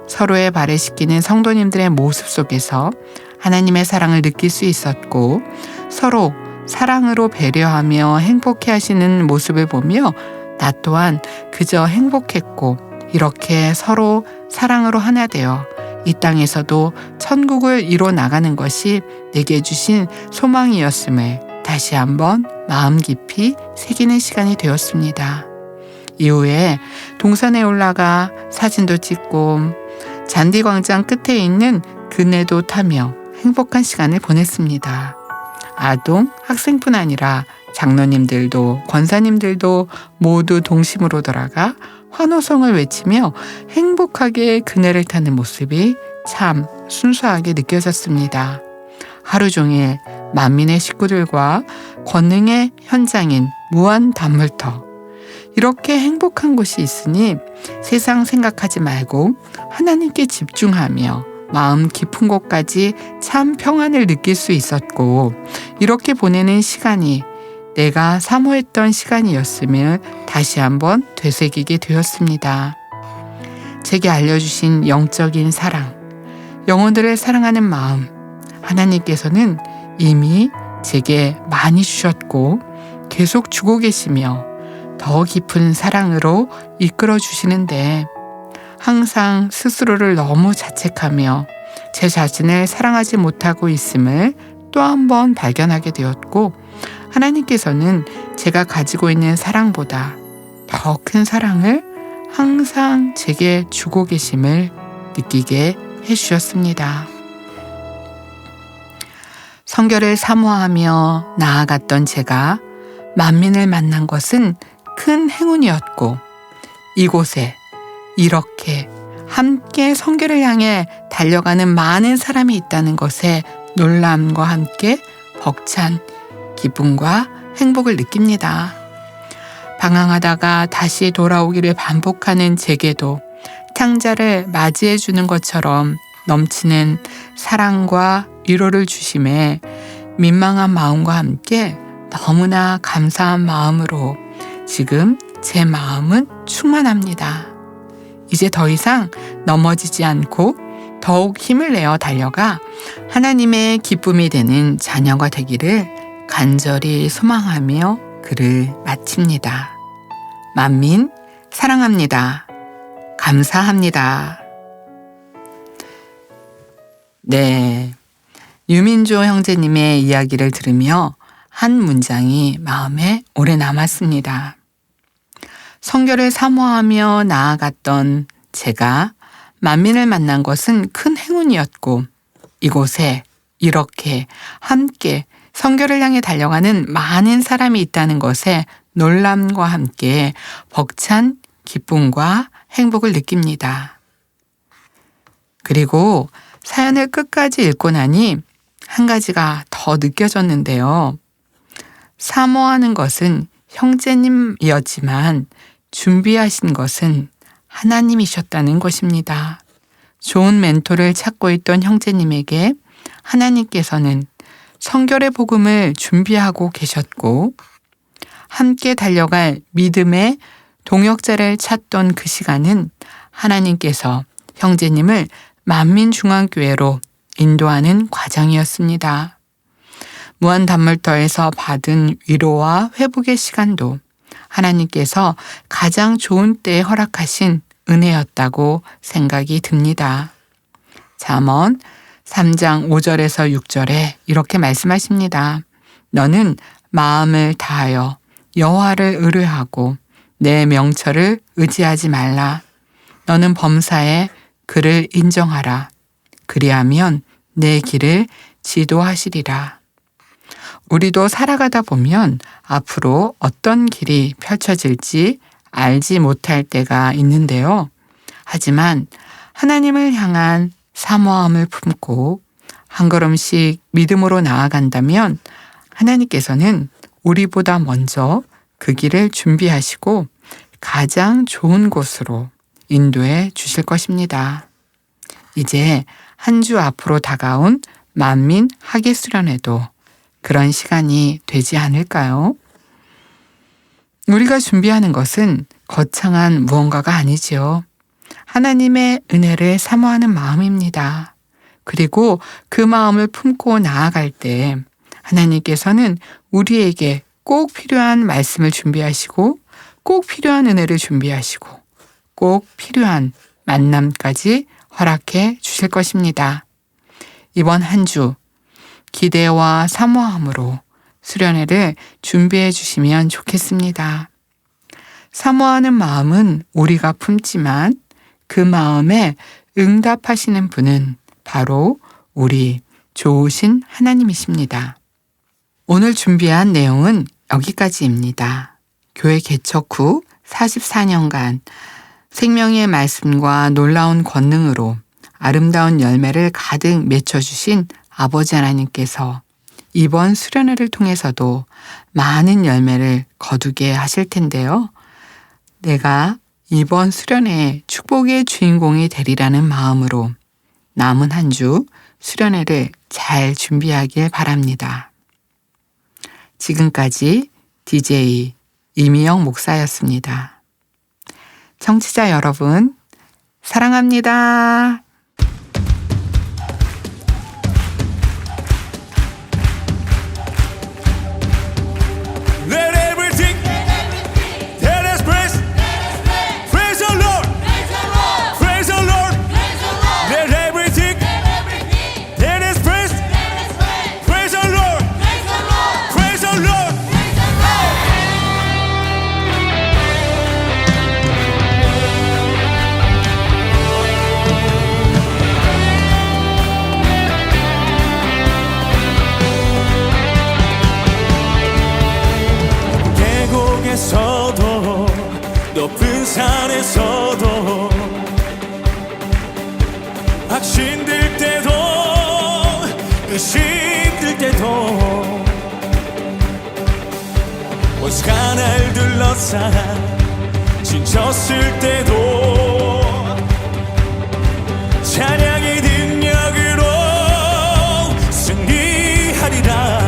서로의 발을 씻기는 성도님들의 모습 속에서 하나님의 사랑을 느낄 수 있었고, 서로 사랑으로 배려하며 행복해 하시는 모습을 보며 나 또한 그저 행복했고, 이렇게 서로 사랑으로 하나 되어 이 땅에서도 천국을 이뤄 나가는 것이 내게 주신 소망이었음을 다시 한번 마음 깊이 새기는 시간이 되었습니다. 이후에 동산에 올라가 사진도 찍고 잔디광장 끝에 있는 그네도 타며 행복한 시간을 보냈습니다. 아동, 학생뿐 아니라 장로님들도 권사님들도 모두 동심으로 돌아가 환호성을 외치며 행복하게 그네를 타는 모습이 참 순수하게 느껴졌습니다. 하루 종일 만민의 식구들과 권능의 현장인 무한단물터, 이렇게 행복한 곳이 있으니 세상 생각하지 말고 하나님께 집중하며 마음 깊은 곳까지 참 평안을 느낄 수 있었고, 이렇게 보내는 시간이 내가 사모했던 시간이었음을 다시 한번 되새기게 되었습니다. 제게 알려주신 영적인 사랑, 영혼들을 사랑하는 마음, 하나님께서는 이미 제게 많이 주셨고 계속 주고 계시며 더 깊은 사랑으로 이끌어 주시는데, 항상 스스로를 너무 자책하며 제 자신을 사랑하지 못하고 있음을 또 한 번 발견하게 되었고, 하나님께서는 제가 가지고 있는 사랑보다 더 큰 사랑을 항상 제게 주고 계심을 느끼게 해주셨습니다. 성결을 사모하며 나아갔던 제가 만민을 만난 것은 큰 행운이었고, 이곳에 이렇게 함께 성결을 향해 달려가는 많은 사람이 있다는 것에 놀람과 함께 벅찬 기쁨과 행복을 느낍니다. 방황하다가 다시 돌아오기를 반복하는 제게도 창자를 맞이해 주는 것처럼 넘치는 사랑과 위로를 주심에 민망한 마음과 함께 너무나 감사한 마음으로 지금 제 마음은 충만합니다. 이제 더 이상 넘어지지 않고 더욱 힘을 내어 달려가 하나님의 기쁨이 되는 자녀가 되기를 간절히 소망하며 글을 마칩니다. 만민 사랑합니다. 감사합니다. 네, 유민조 형제님의 이야기를 들으며 한 문장이 마음에 오래 남았습니다. 성결을 사모하며 나아갔던 제가 만민을 만난 것은 큰 행운이었고, 이곳에 이렇게 함께 성결을 향해 달려가는 많은 사람이 있다는 것에 놀람과 함께 벅찬 기쁨과 행복을 느낍니다. 그리고 사연을 끝까지 읽고 나니 한 가지가 더 느껴졌는데요. 사모하는 것은 형제님이었지만 준비하신 것은 하나님이셨다는 것입니다. 좋은 멘토를 찾고 있던 형제님에게 하나님께서는 성결의 복음을 준비하고 계셨고, 함께 달려갈 믿음의 동역자를 찾던 그 시간은 하나님께서 형제님을 만민중앙교회로 인도하는 과정이었습니다. 무한단물터에서 받은 위로와 회복의 시간도 하나님께서 가장 좋은 때에 허락하신 은혜였다고 생각이 듭니다. 잠언 3장 5절에서 6절에 이렇게 말씀하십니다. 너는 마음을 다하여 여호와를 의뢰하고 내 명철을 의지하지 말라. 너는 범사에 그를 인정하라. 그리하면 내 길을 지도하시리라. 우리도 살아가다 보면 앞으로 어떤 길이 펼쳐질지 알지 못할 때가 있는데요. 하지만 하나님을 향한 사모함을 품고 한 걸음씩 믿음으로 나아간다면 하나님께서는 우리보다 먼저 그 길을 준비하시고 가장 좋은 곳으로 인도해 주실 것입니다. 이제 한 주 앞으로 다가온 만민 학예 수련회도 그런 시간이 되지 않을까요? 우리가 준비하는 것은 거창한 무언가가 아니지요. 하나님의 은혜를 사모하는 마음입니다. 그리고 그 마음을 품고 나아갈 때 하나님께서는 우리에게 꼭 필요한 말씀을 준비하시고 꼭 필요한 은혜를 준비하시고 꼭 필요한 만남까지 허락해 주실 것입니다. 이번 한 주 기대와 사모함으로 수련회를 준비해 주시면 좋겠습니다. 사모하는 마음은 우리가 품지만 그 마음에 응답하시는 분은 바로 우리 좋으신 하나님이십니다. 오늘 준비한 내용은 여기까지입니다. 교회 개척 후 44년간 생명의 말씀과 놀라운 권능으로 아름다운 열매를 가득 맺혀주신 아버지 하나님께서 이번 수련회를 통해서도 많은 열매를 거두게 하실 텐데요. 내가 이번 수련회의 축복의 주인공이 되리라는 마음으로 남은 한 주 수련회를 잘 준비하길 바랍니다. 지금까지 DJ 이미영 목사였습니다. 청취자 여러분, 사랑합니다. Let everything that has praise, praise the Lord, praise the Lord. Let everything that has praise, praise the Lord, praise the Lord. 계곡에서도 높은 산에서도 확신들 때도 의심들 때도 온 산을 둘러싸 지쳤을 때도 찬양의 능력으로 승리하리라.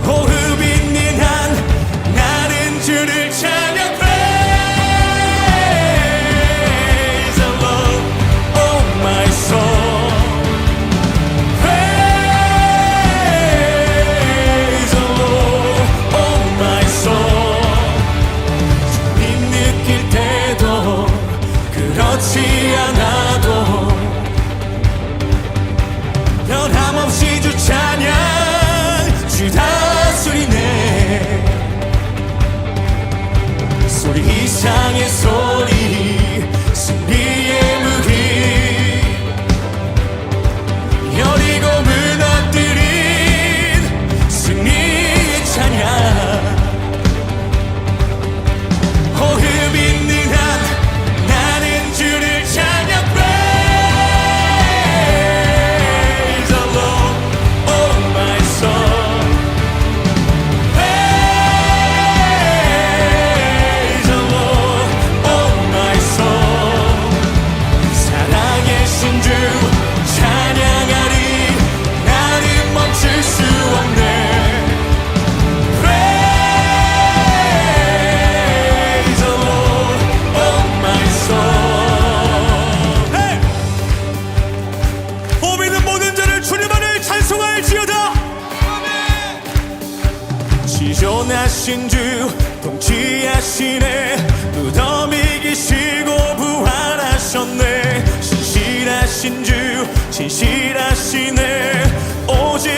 호흡 있는 한 나는 주를 찬양. Praise the Lord, oh my soul. Praise the Lord, oh my soul. 주님 느낄 때도 그렇지 않아도 변함없이 주 찬양 주 다스리네. 소리 이상의 소리 승리의 무기 여리고 무너뜨린 승리의 찬양. 호흡 있는 한 나는 주를 찬양. Praise the Lord, oh my soul. Praise the Lord, oh my soul. 살아계신 주 찬양하리. 나는 멈출 수 없네. Praise the Lord, oh my soul. Hey! 호흡 있는 모든 자를 주님만을 찬송할지어다. 지존하신 주 통치하시네. 무덤 이기시고 부활하셨네. 신실하신 주 진실하시네. 오직